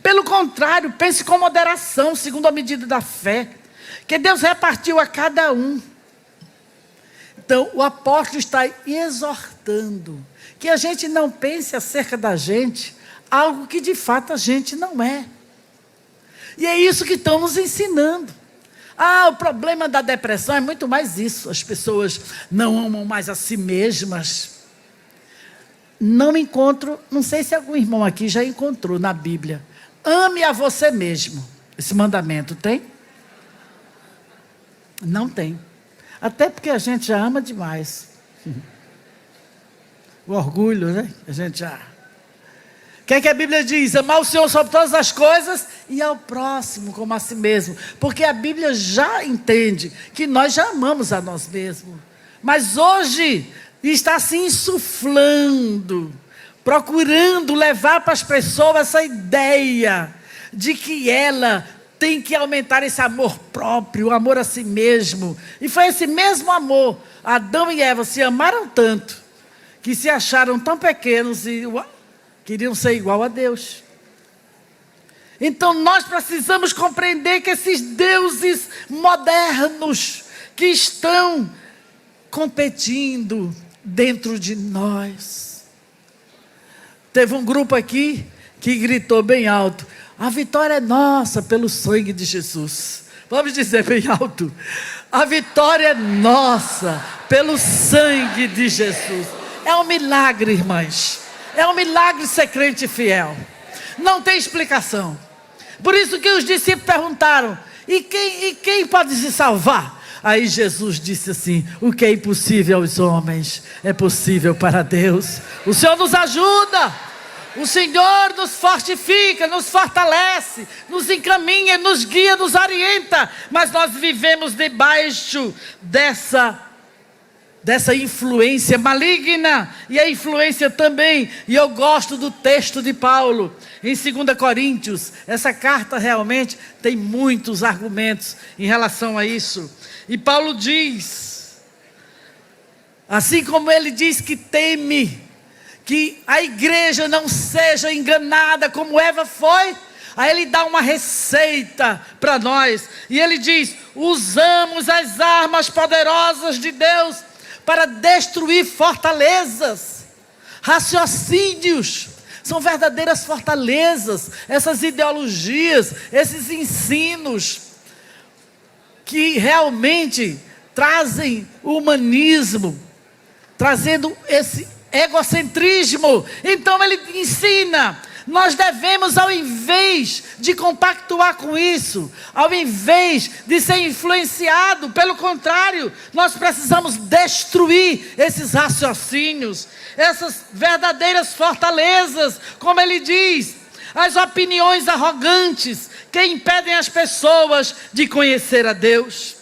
Pelo contrário, pense com moderação, segundo a medida da fé, que Deus repartiu a cada um. Então, o apóstolo está exortando que a gente não pense acerca da gente algo que de fato a gente não é. E é isso que estão nos ensinando. Ah, o problema da depressão é muito mais isso. As pessoas não amam mais a si mesmas. Não encontro, não sei se algum irmão aqui já encontrou na Bíblia. Ame a você mesmo. Esse mandamento tem? Não tem. Até porque a gente já ama demais. O orgulho, né? A gente já... O que é que a Bíblia diz? Amar o Senhor sobre todas as coisas e ao próximo como a si mesmo. Porque a Bíblia já entende que nós já amamos a nós mesmos. Mas hoje está se insuflando, procurando levar para as pessoas essa ideia de que ela tem que aumentar esse amor próprio, o amor a si mesmo. E foi esse mesmo amor. Adão e Eva se amaram tanto que se acharam tão pequenos e queriam ser igual a Deus. Então nós precisamos compreender que esses deuses modernos que estão competindo dentro de nós. Teve um grupo aqui que gritou bem alto: a vitória é nossa pelo sangue de Jesus. Vamos dizer bem alto: a vitória é nossa pelo sangue de Jesus. É um milagre, irmãs. É um milagre ser crente fiel. Não tem explicação. Por isso que os discípulos perguntaram: e quem pode se salvar? Aí Jesus disse assim: o que é impossível aos homens é possível para Deus. O Senhor nos ajuda, o Senhor nos fortifica, nos fortalece, nos encaminha, nos guia, nos orienta. Mas nós vivemos debaixo dessa influência maligna, e a influência também, e eu gosto do texto de Paulo, em 2 Coríntios, essa carta realmente tem muitos argumentos em relação a isso, e Paulo diz, assim como ele diz que teme, que a igreja não seja enganada como Eva foi, aí ele dá uma receita para nós, e ele diz: usamos as armas poderosas de Deus para destruir fortalezas, raciocínios, São verdadeiras fortalezas, essas ideologias, esses ensinos que realmente trazem o humanismo, trazendo esse egocentrismo. Então ele ensina, nós devemos, ao invés de compactuar com isso, ao invés de ser influenciado, pelo contrário, nós precisamos destruir esses raciocínios, essas verdadeiras fortalezas, como ele diz, as opiniões arrogantes que impedem as pessoas de conhecer a Deus.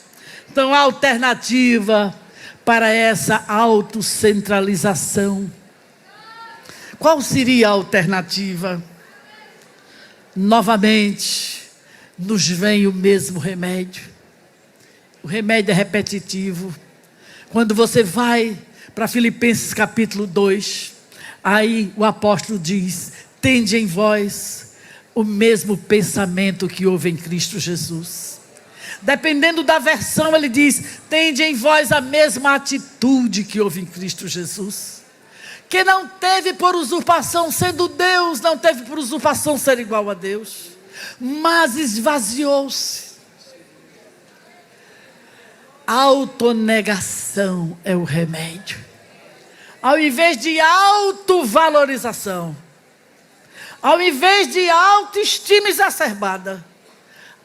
Então, a alternativa para essa autocentralização, qual seria a alternativa? Novamente, nos vem o mesmo remédio. O remédio é repetitivo. Quando você vai para Filipenses capítulo 2, aí o apóstolo diz: tende em vós o mesmo pensamento que houve em Cristo Jesus. Dependendo da versão, ele diz: tende em vós a mesma atitude que houve em Cristo Jesus, que não teve por usurpação, sendo Deus, não teve por usurpação ser igual a Deus, mas esvaziou-se. Autonegação é o remédio. Ao invés de autovalorização, ao invés de autoestima exacerbada,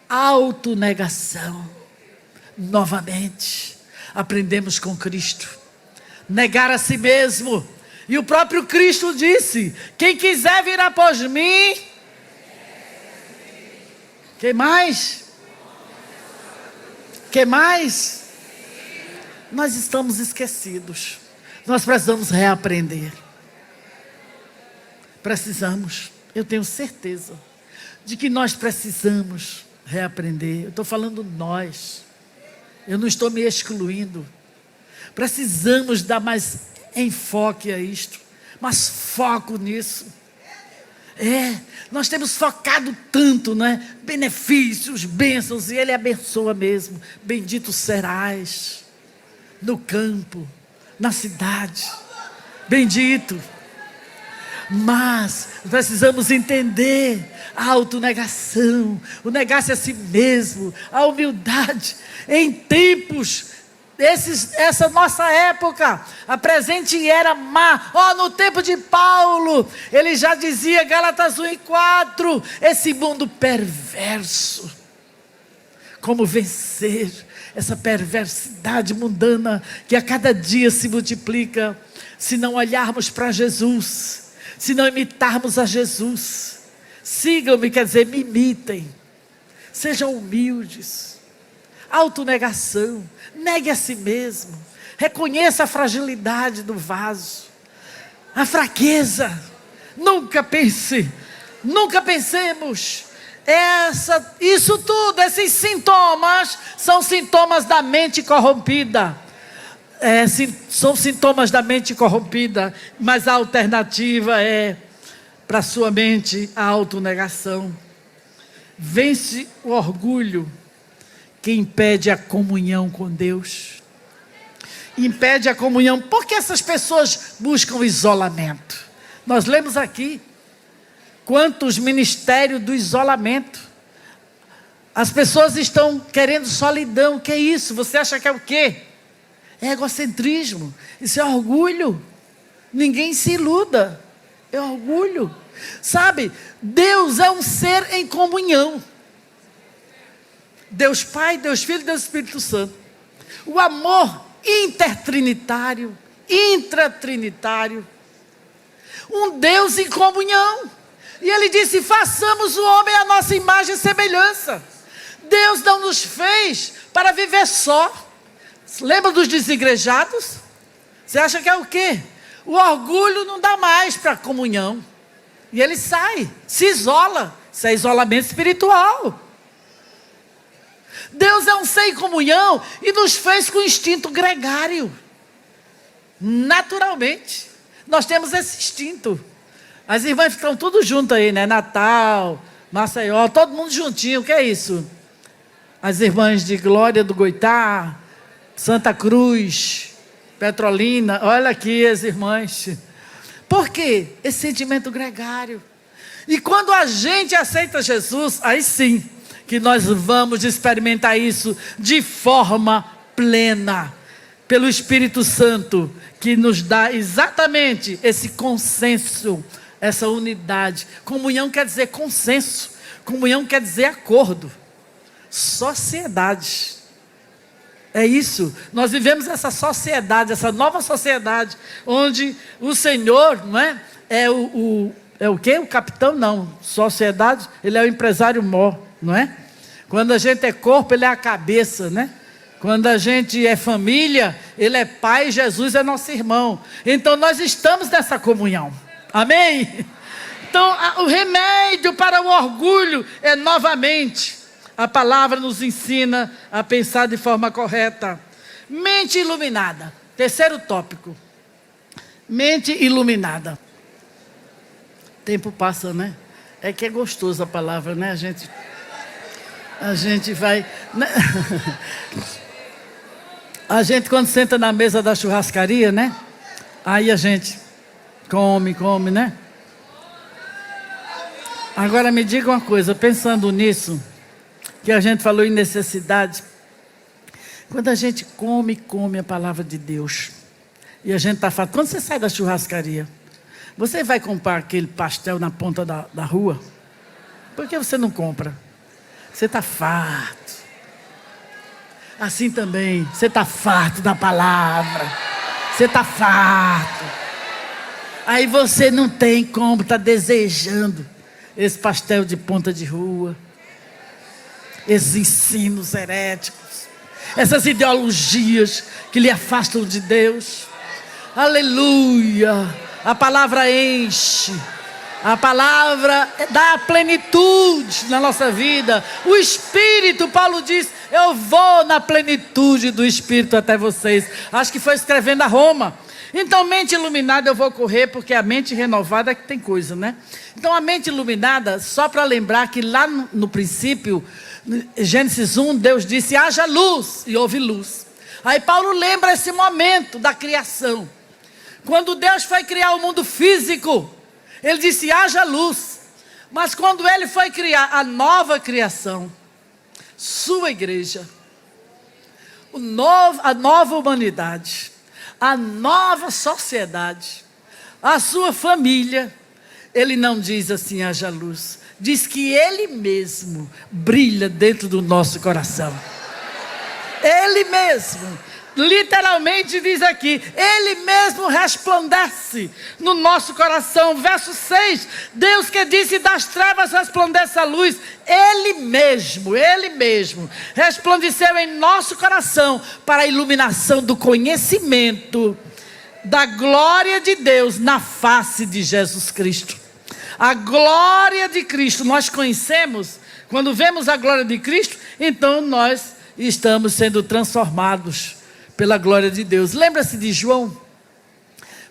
autonegação. Novamente, aprendemos com Cristo, negar a si mesmo. E o próprio Cristo disse: quem quiser vir após mim, que mais? Que mais? Nós estamos esquecidos. Nós precisamos reaprender. Precisamos. Eu tenho certeza de que nós precisamos reaprender. Eu estou falando nós. Eu não estou me excluindo. Precisamos dar mais enfoque a isto, mas foco nisso. Nós temos focado tanto, né? Benefícios, bênçãos, e Ele abençoa mesmo. Bendito serás no campo, na cidade. Bendito. Mas precisamos entender a autonegação, o negar-se a si mesmo, a humildade em tempos. Essa nossa época, a presente era má. No tempo de Paulo, ele já dizia, Gálatas 1:4, esse mundo perverso. Como vencer essa perversidade mundana que a cada dia se multiplica, se não olharmos para Jesus, se não imitarmos a Jesus. Sigam-me, quer dizer, me imitem, sejam humildes. Autonegação, negue a si mesmo, reconheça a fragilidade do vaso, a fraqueza. Nunca pensemos, isso tudo, esses sintomas, são sintomas da mente corrompida, são sintomas da mente corrompida, mas a alternativa é, para sua mente, a autonegação. Vence o orgulho, que impede a comunhão com Deus. Impede a comunhão. Por que essas pessoas buscam isolamento? Nós lemos aqui quantos ministérios do isolamento. As pessoas estão querendo solidão. O que é isso? Você acha que é o quê? É egocentrismo. Isso é orgulho. Ninguém se iluda. É orgulho. Sabe, Deus é um ser em comunhão. Deus Pai, Deus Filho e Deus Espírito Santo. O amor intertrinitário, intratrinitário. Um Deus em comunhão. E Ele disse: façamos o homem à nossa imagem e semelhança. Deus não nos fez para viver só. Lembra dos desigrejados? Você acha que é o quê? O orgulho não dá mais para a comunhão. E ele sai, se isola. Isso é isolamento espiritual. Deus é um ser em comunhão e nos fez com instinto gregário. Naturalmente, nós temos esse instinto. As irmãs ficam tudo junto aí, né? Natal, Maceió, todo mundo juntinho. O que é isso? As irmãs de Glória do Goitá, Santa Cruz, Petrolina. Olha aqui as irmãs. Por quê? Esse sentimento gregário. E quando a gente aceita Jesus, aí sim, que nós vamos experimentar isso de forma plena, pelo Espírito Santo, que nos dá exatamente esse consenso, essa unidade. Comunhão quer dizer consenso, comunhão quer dizer acordo, sociedade. É isso, nós vivemos essa sociedade, essa nova sociedade, onde o Senhor, não é? É o quê? O capitão não, sociedade, ele é o empresário maior, não é? Quando a gente é corpo, ele é a cabeça, né? Quando a gente é família, ele é pai, Jesus é nosso irmão. Então nós estamos nessa comunhão, amém? Então o remédio para o orgulho é novamente, a palavra nos ensina a pensar de forma correta. Mente iluminada, terceiro tópico, mente iluminada. Tempo passa, né? É que é gostoso a palavra, né? A gente vai... Né? A gente quando senta na mesa da churrascaria, né? Aí a gente come, né? Agora me diga uma coisa, pensando nisso, que a gente falou em necessidade. Quando a gente come a palavra de Deus, e a gente está falando, quando você sai da churrascaria, você vai comprar aquele pastel na ponta da rua? Por que você não compra? Você está farto. Assim também, você está farto da palavra. Você está farto. Aí você não tem como, está desejando esse pastel de ponta de rua, esses ensinos heréticos, essas ideologias que lhe afastam de Deus. Aleluia! A palavra enche, a palavra dá plenitude na nossa vida. O Espírito, Paulo diz, eu vou na plenitude do Espírito até vocês. Acho que foi escrevendo a Roma. Então, mente iluminada eu vou correr, porque a mente renovada é que tem coisa, né? Então, a mente iluminada, só para lembrar que lá no princípio, Gênesis 1, Deus disse, haja luz, e houve luz. Aí Paulo lembra esse momento da criação. Quando Deus foi criar o mundo físico, Ele disse, haja luz. Mas quando Ele foi criar a nova criação, sua igreja, a nova humanidade, a nova sociedade, a sua família, Ele não diz assim, haja luz. Diz que Ele mesmo brilha dentro do nosso coração. Ele mesmo, literalmente diz aqui, Ele mesmo resplandece no nosso coração. Verso 6, Deus que disse, das trevas resplandece a luz. Ele mesmo resplandeceu em nosso coração para a iluminação do conhecimento da glória de Deus na face de Jesus Cristo. A glória de Cristo nós conhecemos, quando vemos a glória de Cristo, então nós estamos sendo transformados pela glória de Deus. Lembra-se de João?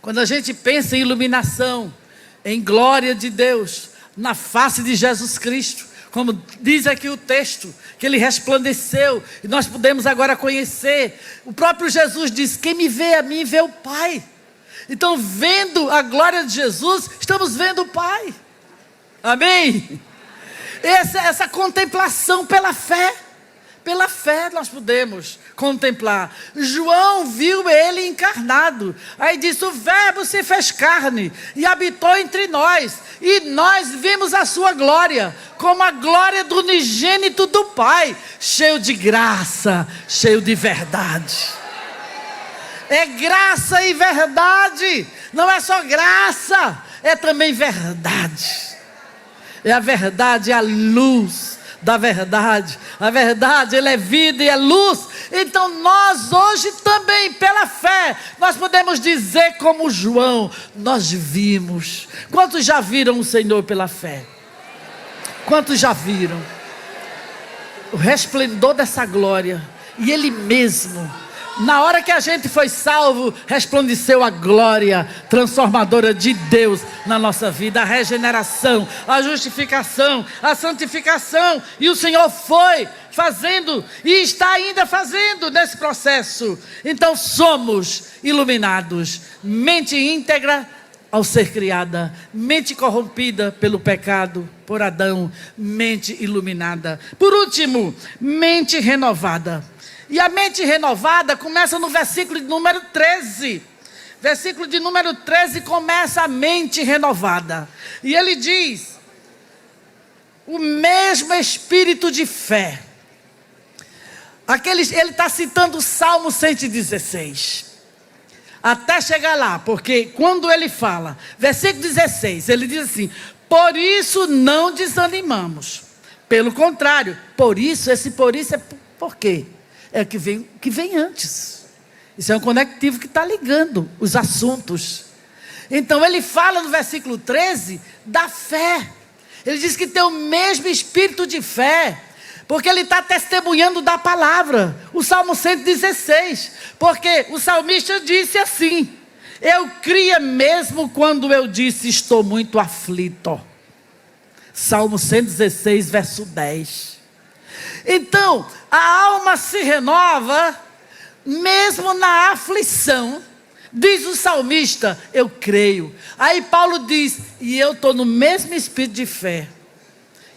Quando a gente pensa em iluminação, em glória de Deus, na face de Jesus Cristo, como diz aqui o texto, que Ele resplandeceu, e nós podemos agora conhecer. O próprio Jesus diz, quem me vê a mim, vê o Pai. Então, vendo a glória de Jesus, estamos vendo o Pai. Amém? Essa contemplação pela fé. Pela fé nós podemos contemplar. João viu Ele encarnado. Aí disse, o Verbo se fez carne e habitou entre nós. E nós vimos a sua glória, como a glória do unigênito do Pai, cheio de graça, cheio de verdade. É graça e verdade. Não é só graça, é também verdade. É a verdade, é a luz da verdade. A verdade, ela é vida e é luz. Então nós hoje também, pela fé, nós podemos dizer como João, nós vimos. Quantos já viram o Senhor pela fé? Quantos já viram o resplendor dessa glória? E Ele mesmo, na hora que a gente foi salvo, resplandeceu a glória transformadora de Deus na nossa vida, a regeneração, a justificação, a santificação, e o Senhor foi fazendo e está ainda fazendo nesse processo. Então somos iluminados, mente íntegra, ao ser criada, mente corrompida pelo pecado, por Adão, mente iluminada. Por último, mente renovada. E a mente renovada começa no versículo de número 13. Versículo de número 13 começa a mente renovada. E ele diz: o mesmo espírito de fé. Ele está citando o Salmo 116. Até chegar lá, porque quando ele fala, versículo 16, ele diz assim: por isso não desanimamos. Pelo contrário, por isso é por quê? É que vem antes. Isso é um conectivo que está ligando os assuntos. Então ele fala no versículo 13 da fé. Ele diz que tem o mesmo espírito de fé, porque ele está testemunhando da palavra. O Salmo 116, porque o salmista disse assim: eu cria mesmo quando eu disse estou muito aflito. Salmo 116, verso 10. Então, a alma se renova mesmo na aflição. Diz o salmista: eu creio. Aí Paulo diz: e eu estou no mesmo espírito de fé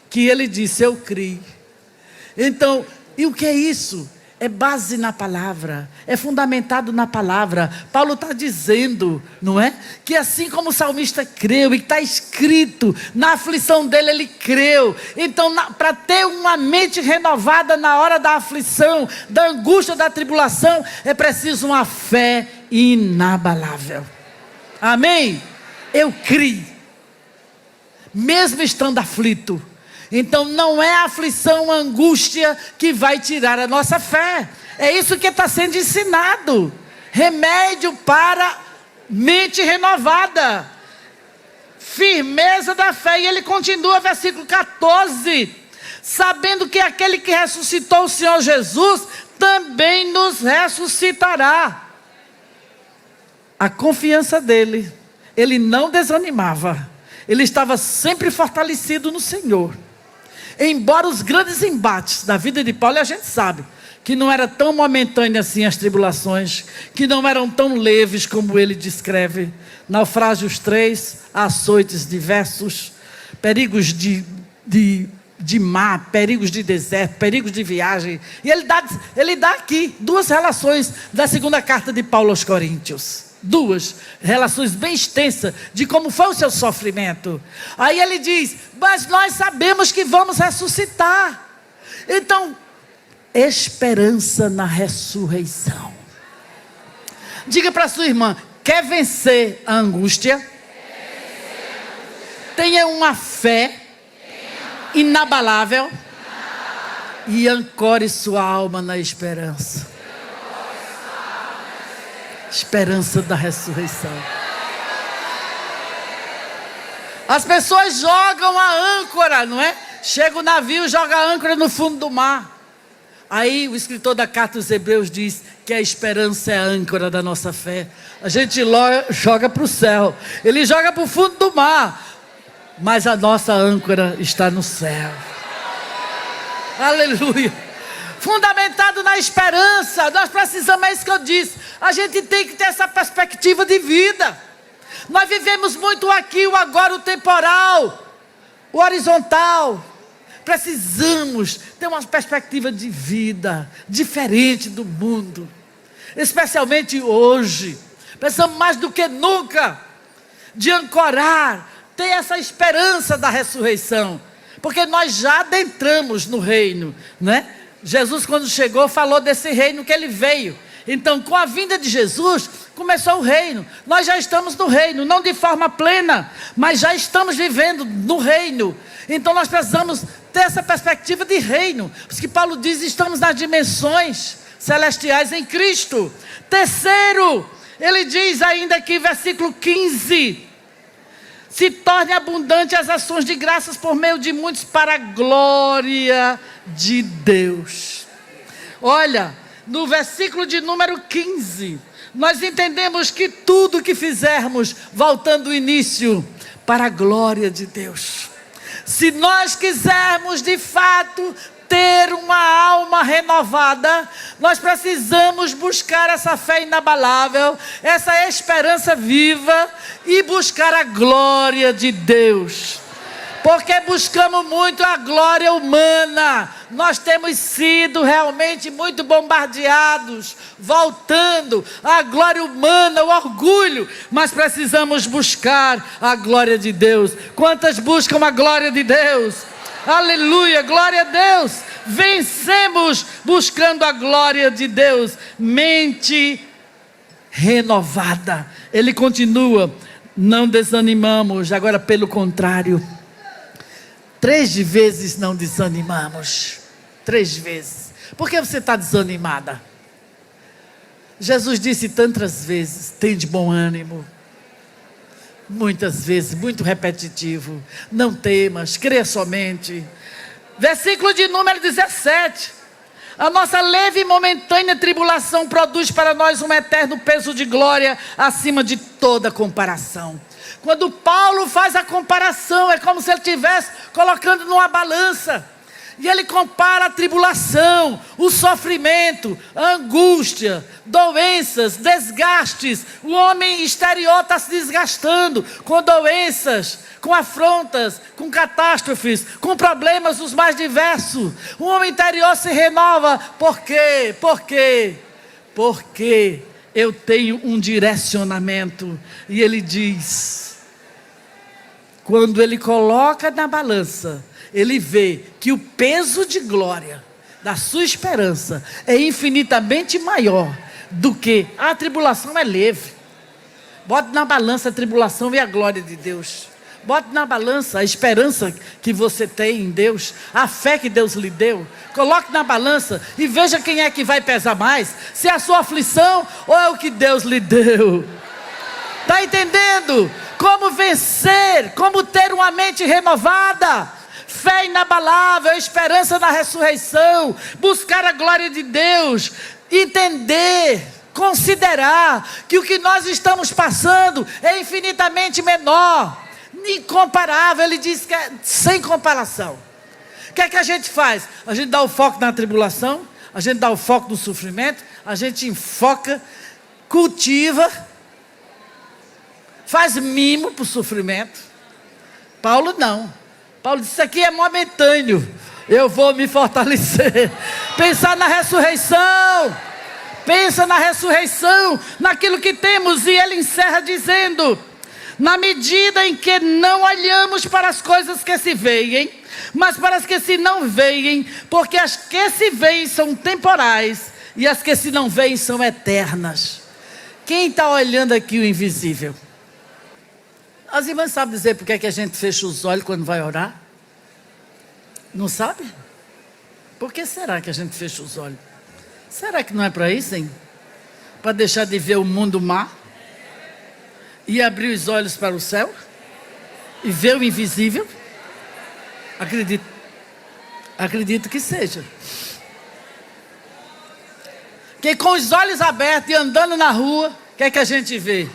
que ele disse, eu creio. Então, e o que é isso? É base na palavra, é fundamentado na palavra. Paulo está dizendo, não é? Que assim como o salmista creu, e está escrito, na aflição dele ele creu. Então, para ter uma mente renovada na hora da aflição, da angústia, da tribulação, é preciso uma fé inabalável. Amém? Eu criei, mesmo estando aflito. Então não é a aflição, a angústia que vai tirar a nossa fé. É isso que está sendo ensinado. Remédio para mente renovada, firmeza da fé. E ele continua, versículo 14: sabendo que aquele que ressuscitou o Senhor Jesus também nos ressuscitará. A confiança dele, ele não desanimava, ele estava sempre fortalecido no Senhor. Embora os grandes embates da vida de Paulo, e a gente sabe que não era tão momentânea assim as tribulações, que não eram tão leves como ele descreve: naufrágios 3, açoites diversos, perigos de mar, perigos de deserto, perigos de viagem. E ele dá aqui duas relações da segunda carta de Paulo aos Coríntios. Duas relações bem extensas de como foi o seu sofrimento. Aí ele diz: mas nós sabemos que vamos ressuscitar. Então, esperança na ressurreição. Diga para sua irmã: quer vencer a angústia? Tenha uma fé inabalável e ancore sua alma na esperança. Esperança da ressurreição. As pessoas jogam a âncora, não é? Chega o navio, joga a âncora no fundo do mar. Aí o escritor da carta aos Hebreus diz que a esperança é a âncora da nossa fé. A gente joga para o céu, ele joga para o fundo do mar, mas a nossa âncora está no céu. Aleluia. Fundamentado na esperança. Nós precisamos, é isso que eu disse, a gente tem que ter essa perspectiva de vida. Nós vivemos muito aqui, o agora, o temporal, o horizontal. Precisamos ter uma perspectiva de vida diferente do mundo, especialmente hoje. Precisamos mais do que nunca de ancorar, ter essa esperança da ressurreição, porque nós já adentramos no reino, né? Jesus, quando chegou, falou desse reino que ele veio. Então, com a vinda de Jesus, começou o reino. Nós já estamos no reino, não de forma plena, mas já estamos vivendo no reino. Então, nós precisamos ter essa perspectiva de reino. Por isso que Paulo diz: estamos nas dimensões celestiais em Cristo. Terceiro, ele diz ainda aqui, versículo 15: se torne abundante as ações de graças por meio de muitos, para a glória de Deus. Olha, no versículo de número 15, nós entendemos que tudo que fizermos, voltando ao início, para a glória de Deus. Se nós quisermos de fato ter uma alma renovada, nós precisamos buscar essa fé inabalável, essa esperança viva e buscar a glória de Deus. Porque buscamos muito a glória humana. Nós temos sido realmente muito bombardeados, voltando à glória humana, o orgulho. Mas precisamos buscar a glória de Deus. Quantas buscam a glória de Deus? Aleluia, glória a Deus. Vencemos buscando a glória de Deus. Mente renovada. Ele continua, não desanimamos, agora pelo contrário. 3 vezes não desanimamos. 3 vezes. Por que você está desanimada? Jesus disse tantas vezes, tem de bom ânimo. Muitas vezes, muito repetitivo. Não temas, creia somente. Versículo de número 17. A nossa leve e momentânea tribulação produz para nós um eterno peso de glória acima de toda comparação. Quando Paulo faz a comparação, é como se ele estivesse colocando numa balança. E ele compara a tribulação, o sofrimento, a angústia, doenças, desgastes. O homem exterior está se desgastando com doenças, com afrontas, com catástrofes, com problemas os mais diversos. O homem interior se renova. Por quê? Por quê? Porque eu tenho um direcionamento. E ele diz, quando ele coloca na balança, ele vê que o peso de glória da sua esperança é infinitamente maior do que a tribulação é leve. Bote na balança a tribulação e a glória de Deus. Bote na balança a esperança que você tem em Deus, a fé que Deus lhe deu. Coloque na balança e veja quem é que vai pesar mais, se é a sua aflição ou é o que Deus lhe deu. Está entendendo? Como vencer, como ter uma mente renovada, fé inabalável, esperança na ressurreição, buscar a glória de Deus, entender, considerar que o que nós estamos passando é infinitamente menor, incomparável. Ele diz que é sem comparação. O que é que a gente faz? A gente dá o foco na tribulação, a gente dá o foco no sofrimento, a gente enfoca, cultiva, faz mimo para o sofrimento. Paulo não. Paulo disse, isso aqui é momentâneo, eu vou me fortalecer. Pensar na ressurreição, pensa na ressurreição, naquilo que temos. E ele encerra dizendo, na medida em que não olhamos para as coisas que se veem, mas para as que se não veem, porque as que se veem são temporais, e as que se não veem são eternas. Quem está olhando aqui o invisível? As irmãs sabem dizer por que é que a gente fecha os olhos quando vai orar? Não sabe? Por que será que a gente fecha os olhos? Será que não é para isso, hein? Para deixar de ver o mundo má? E abrir os olhos para o céu? E ver o invisível? Acredito que seja. Que com os olhos abertos e andando na rua, o que é que a gente vê?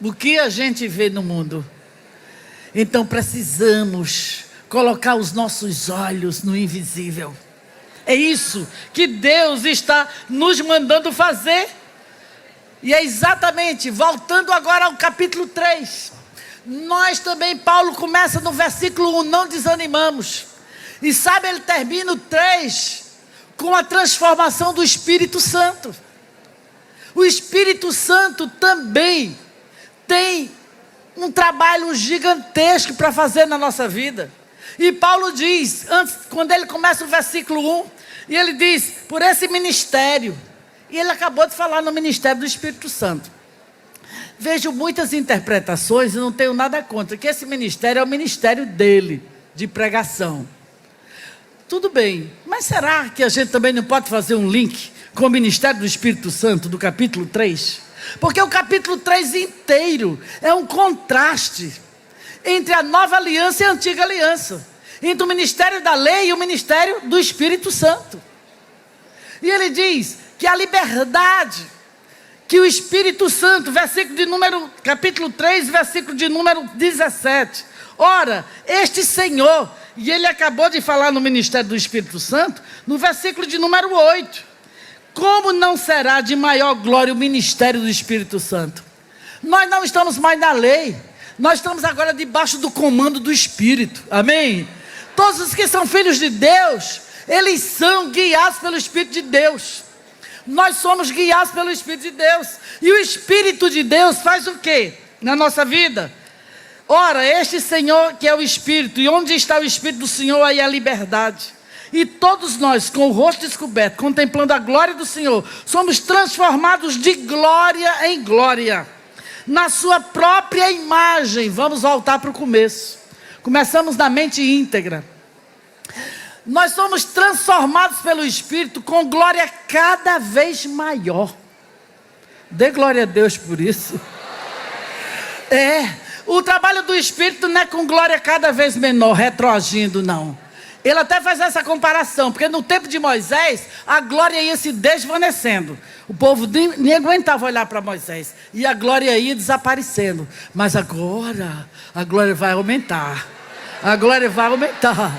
O que a gente vê no mundo? Então precisamos colocar os nossos olhos no invisível. É isso que Deus está nos mandando fazer. E é exatamente, voltando agora ao capítulo 3. Nós também, Paulo começa no versículo 1, não desanimamos. E sabe, ele termina o 3 com a transformação do Espírito Santo. O Espírito Santo também tem um trabalho gigantesco para fazer na nossa vida. E Paulo diz, antes, quando ele começa o versículo 1, e ele diz, por esse ministério, e ele acabou de falar no ministério do Espírito Santo. Vejo muitas interpretações e não tenho nada contra, que esse ministério é o ministério dele, de pregação. Tudo bem, mas será que a gente também não pode fazer um link com o ministério do Espírito Santo, do capítulo 3? Porque o capítulo 3 inteiro é um contraste entre a nova aliança e a antiga aliança, entre o ministério da lei e o ministério do Espírito Santo. E ele diz que a liberdade que o Espírito Santo, capítulo 3, versículo de número 17. Ora, este Senhor E ele acabou de falar no ministério do Espírito Santo, no versículo de número 8. Como não será de maior glória o ministério do Espírito Santo? Nós não estamos mais na lei. Nós estamos agora debaixo do comando do Espírito. Amém? Todos os que são filhos de Deus, eles são guiados pelo Espírito de Deus. Nós somos guiados pelo Espírito de Deus. E o Espírito de Deus faz o quê na nossa vida? Ora, este Senhor que é o Espírito, e onde está o Espírito do Senhor, aí a liberdade. E todos nós, com o rosto descoberto, contemplando a glória do Senhor, somos transformados de glória em glória, na sua própria imagem. Vamos voltar para o começo. Começamos na mente íntegra. Nós somos transformados pelo Espírito com glória cada vez maior. Dê glória a Deus por isso. O trabalho do Espírito não é com glória cada vez menor, retroagindo, não. Ele até faz essa comparação, porque no tempo de Moisés, a glória ia se desvanecendo. O povo nem aguentava olhar para Moisés, e a glória ia desaparecendo. Mas agora, a glória vai aumentar. A glória vai aumentar.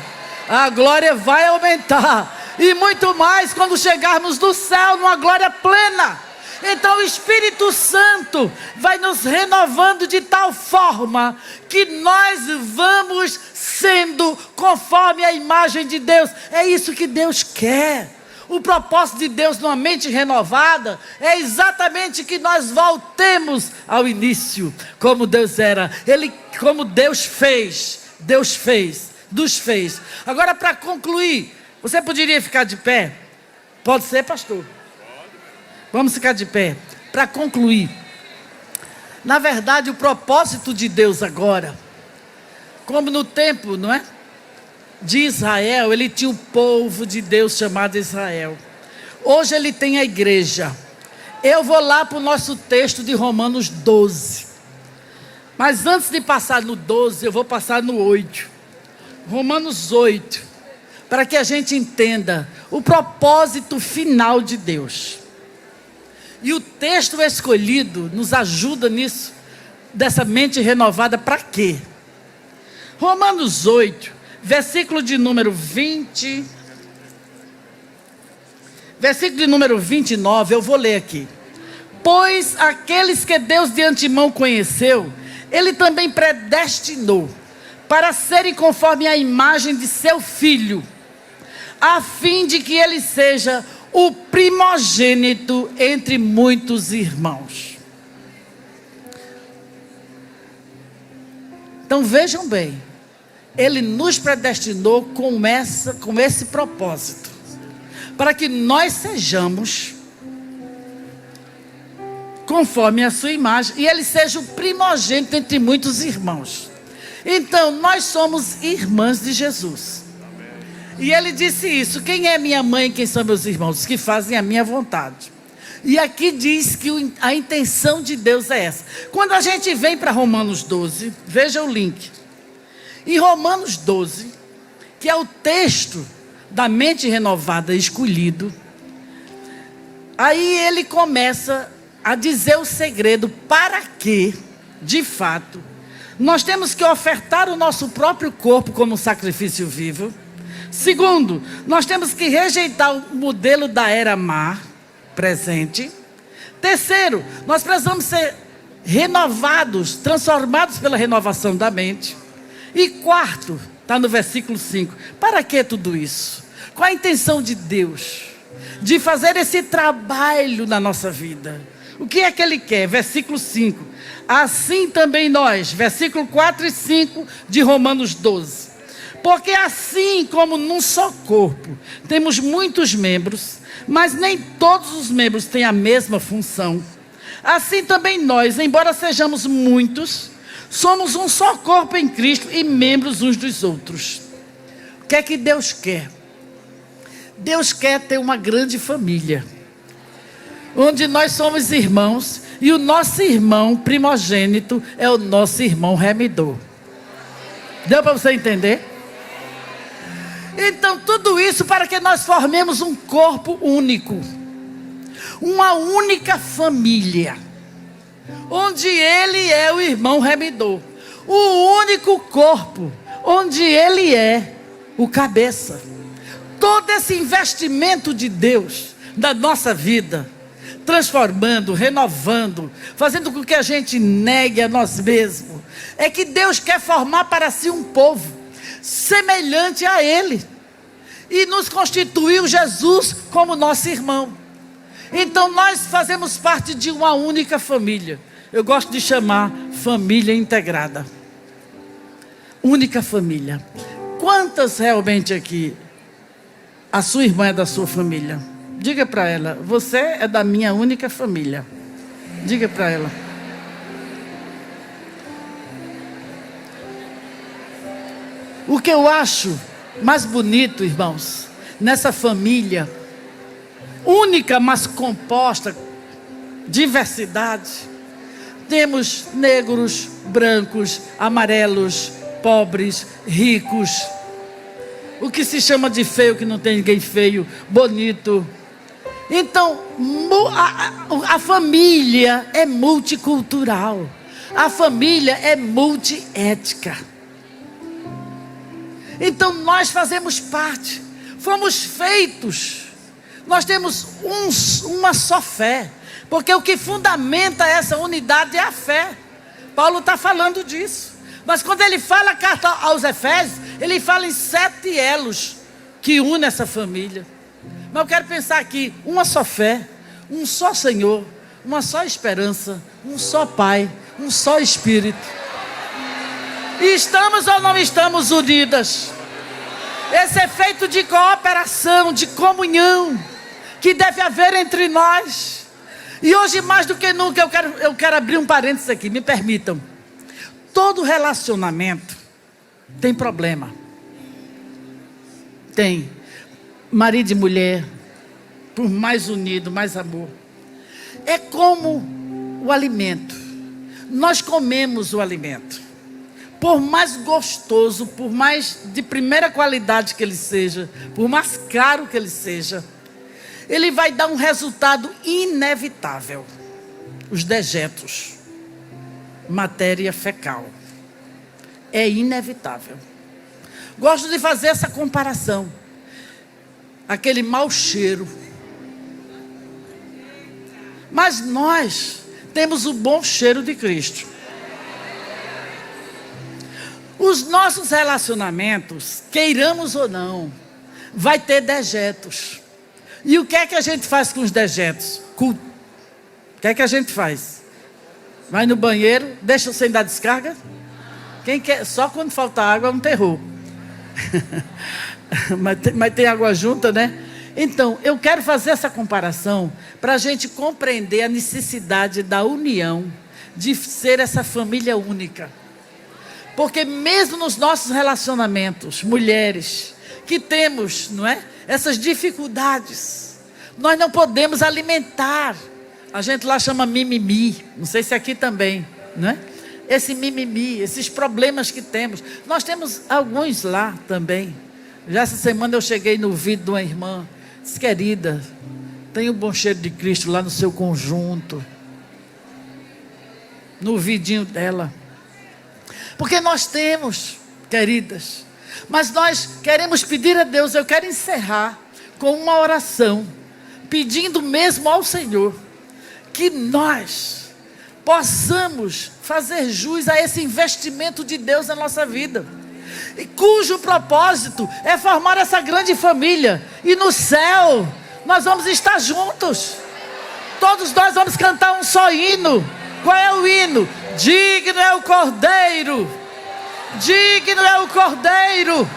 A glória vai aumentar. E muito mais quando chegarmos no céu, numa glória plena. Então o Espírito Santo vai nos renovando de tal forma que nós vamos sendo conforme a imagem de Deus. É isso que Deus quer. O propósito de Deus numa mente renovada é exatamente que nós voltemos ao início, como Deus era. Como Deus fez, nos fez. Agora, para concluir, você poderia ficar de pé? Pode ser, pastor? Vamos ficar de pé. Para concluir, na verdade, o propósito de Deus agora, como no tempo, não é? De Israel, ele tinha o povo de Deus chamado Israel. Hoje ele tem a igreja. Eu vou lá para o nosso texto de Romanos 12. Mas antes de passar no 12, eu vou passar no 8. Romanos 8. Para que a gente entenda o propósito final de Deus. E o texto escolhido nos ajuda nisso, dessa mente renovada, para quê? Romanos 8, versículo de número 20, versículo de número 29, eu vou ler aqui. Pois aqueles que Deus de antemão conheceu, Ele também predestinou, para serem conforme a imagem de seu Filho, a fim de que Ele seja o primogênito entre muitos irmãos. Então vejam bem, Ele nos predestinou com esse propósito, para que nós sejamos conforme a sua imagem, e Ele seja o primogênito entre muitos irmãos. Então nós somos irmãs de Jesus. E ele disse isso: quem é minha mãe e quem são meus irmãos? Os que fazem a minha vontade. E aqui diz que a intenção de Deus é essa. Quando a gente vem para Romanos 12, veja o link. Em Romanos 12, que é o texto da mente renovada escolhido, aí ele começa a dizer o segredo para que, de fato, nós temos que ofertar o nosso próprio corpo como sacrifício vivo. Segundo, nós temos que rejeitar o modelo da era má presente. Terceiro, nós precisamos ser renovados, transformados pela renovação da mente. E quarto, está no versículo 5. Para que tudo isso? Qual a intenção de Deus? De fazer esse trabalho na nossa vida. O que é que Ele quer? Versículo 5. Assim também nós, versículo 4 e 5 de Romanos 12. Porque assim como num só corpo temos muitos membros, mas nem todos os membros têm a mesma função, assim também nós, embora sejamos muitos, somos um só corpo em Cristo e membros uns dos outros. O que é que Deus quer? Deus quer ter uma grande família, onde nós somos irmãos, e o nosso irmão primogênito é o nosso irmão remidor. Deu para você entender? Então tudo isso para que nós formemos um corpo único, uma única família, onde ele é o irmão remidor, o único corpo, onde ele é o cabeça. Todo esse investimento de Deus na nossa vida, transformando, renovando, fazendo com que a gente negue a nós mesmos, é que Deus quer formar para si um povo semelhante a Ele, e nos constituiu Jesus como nosso irmão. Então nós fazemos parte de uma única família. Eu gosto de chamar família integrada. Única família. Quantas realmente aqui a sua irmã é da sua família? Diga para ela: você é da minha única família. Diga para ela. O que eu acho mais bonito, irmãos, nessa família única, mas composta, diversidade, temos negros, brancos, amarelos, pobres, ricos, o que se chama de feio, que não tem ninguém feio, bonito. Então, a família é multicultural, a família é multiética. Então nós fazemos parte, fomos feitos, nós temos uma só fé, porque o que fundamenta essa unidade é a fé. Paulo está falando disso, mas quando ele fala a carta aos Efésios, ele fala em 7 elos que unem essa família. Mas eu quero pensar aqui: uma só fé, um só Senhor, uma só esperança, um só Pai, um só Espírito. E estamos ou não estamos unidas? Esse efeito de cooperação, de comunhão, que deve haver entre nós. E hoje mais do que nunca eu quero abrir um parênteses aqui, me permitam. Todo relacionamento tem problema. Tem. Marido e mulher, por mais unido, mais amor. É como o alimento. Nós comemos o alimento. Por mais gostoso, por mais de primeira qualidade que ele seja, por mais caro que ele seja, ele vai dar um resultado inevitável. Os dejetos, matéria fecal. É inevitável. Gosto de fazer essa comparação. Aquele mau cheiro. Mas nós temos o bom cheiro de Cristo. Os nossos relacionamentos, queiramos ou não, vai ter dejetos. E o que é que a gente faz com os dejetos? O que é que a gente faz? Vai no banheiro, deixa sem dar descarga? Quem quer? Só quando falta água é um terror. mas tem água junta, né? Então, eu quero fazer essa comparação para a gente compreender a necessidade da união, de ser essa família única. Porque mesmo nos nossos relacionamentos, mulheres, que temos, não é, essas dificuldades, nós não podemos alimentar. A gente lá chama mimimi, não sei se aqui também, não é? Esse mimimi, esses problemas que temos. Nós temos alguns lá também. Já essa semana eu cheguei no vídeo de uma irmã, disse: querida, tem o bom cheiro de Cristo lá no seu conjunto, no vidinho dela. Porque nós temos, queridas, mas nós queremos pedir a Deus. Eu quero encerrar com uma oração, pedindo mesmo ao Senhor, que nós possamos fazer jus a esse investimento de Deus na nossa vida, e cujo propósito é formar essa grande família, e no céu nós vamos estar juntos, todos nós vamos cantar um só hino. Qual é o hino? Digno é o Cordeiro, digno é o Cordeiro.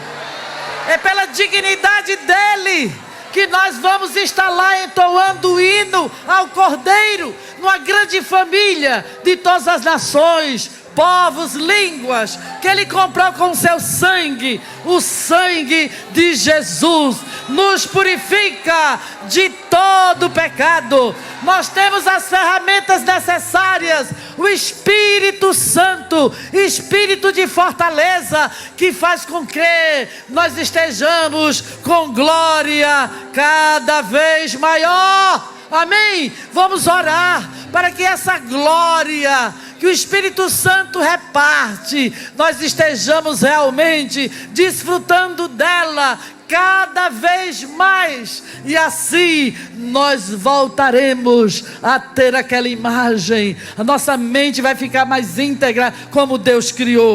É pela dignidade dele que nós vamos estar lá entoando o hino ao Cordeiro, numa grande família de todas as nações, povos, línguas, que ele comprou com o seu sangue. O sangue de Jesus nos purifica de todo pecado. Nós temos as ferramentas necessárias, o Espírito Santo, Espírito de fortaleza, que faz com que nós estejamos com glória cada vez maior. Amém? Vamos orar, para que essa glória que o Espírito Santo reparte, nós estejamos realmente desfrutando dela cada vez mais, e assim nós voltaremos a ter aquela imagem, a nossa mente vai ficar mais íntegra como Deus criou,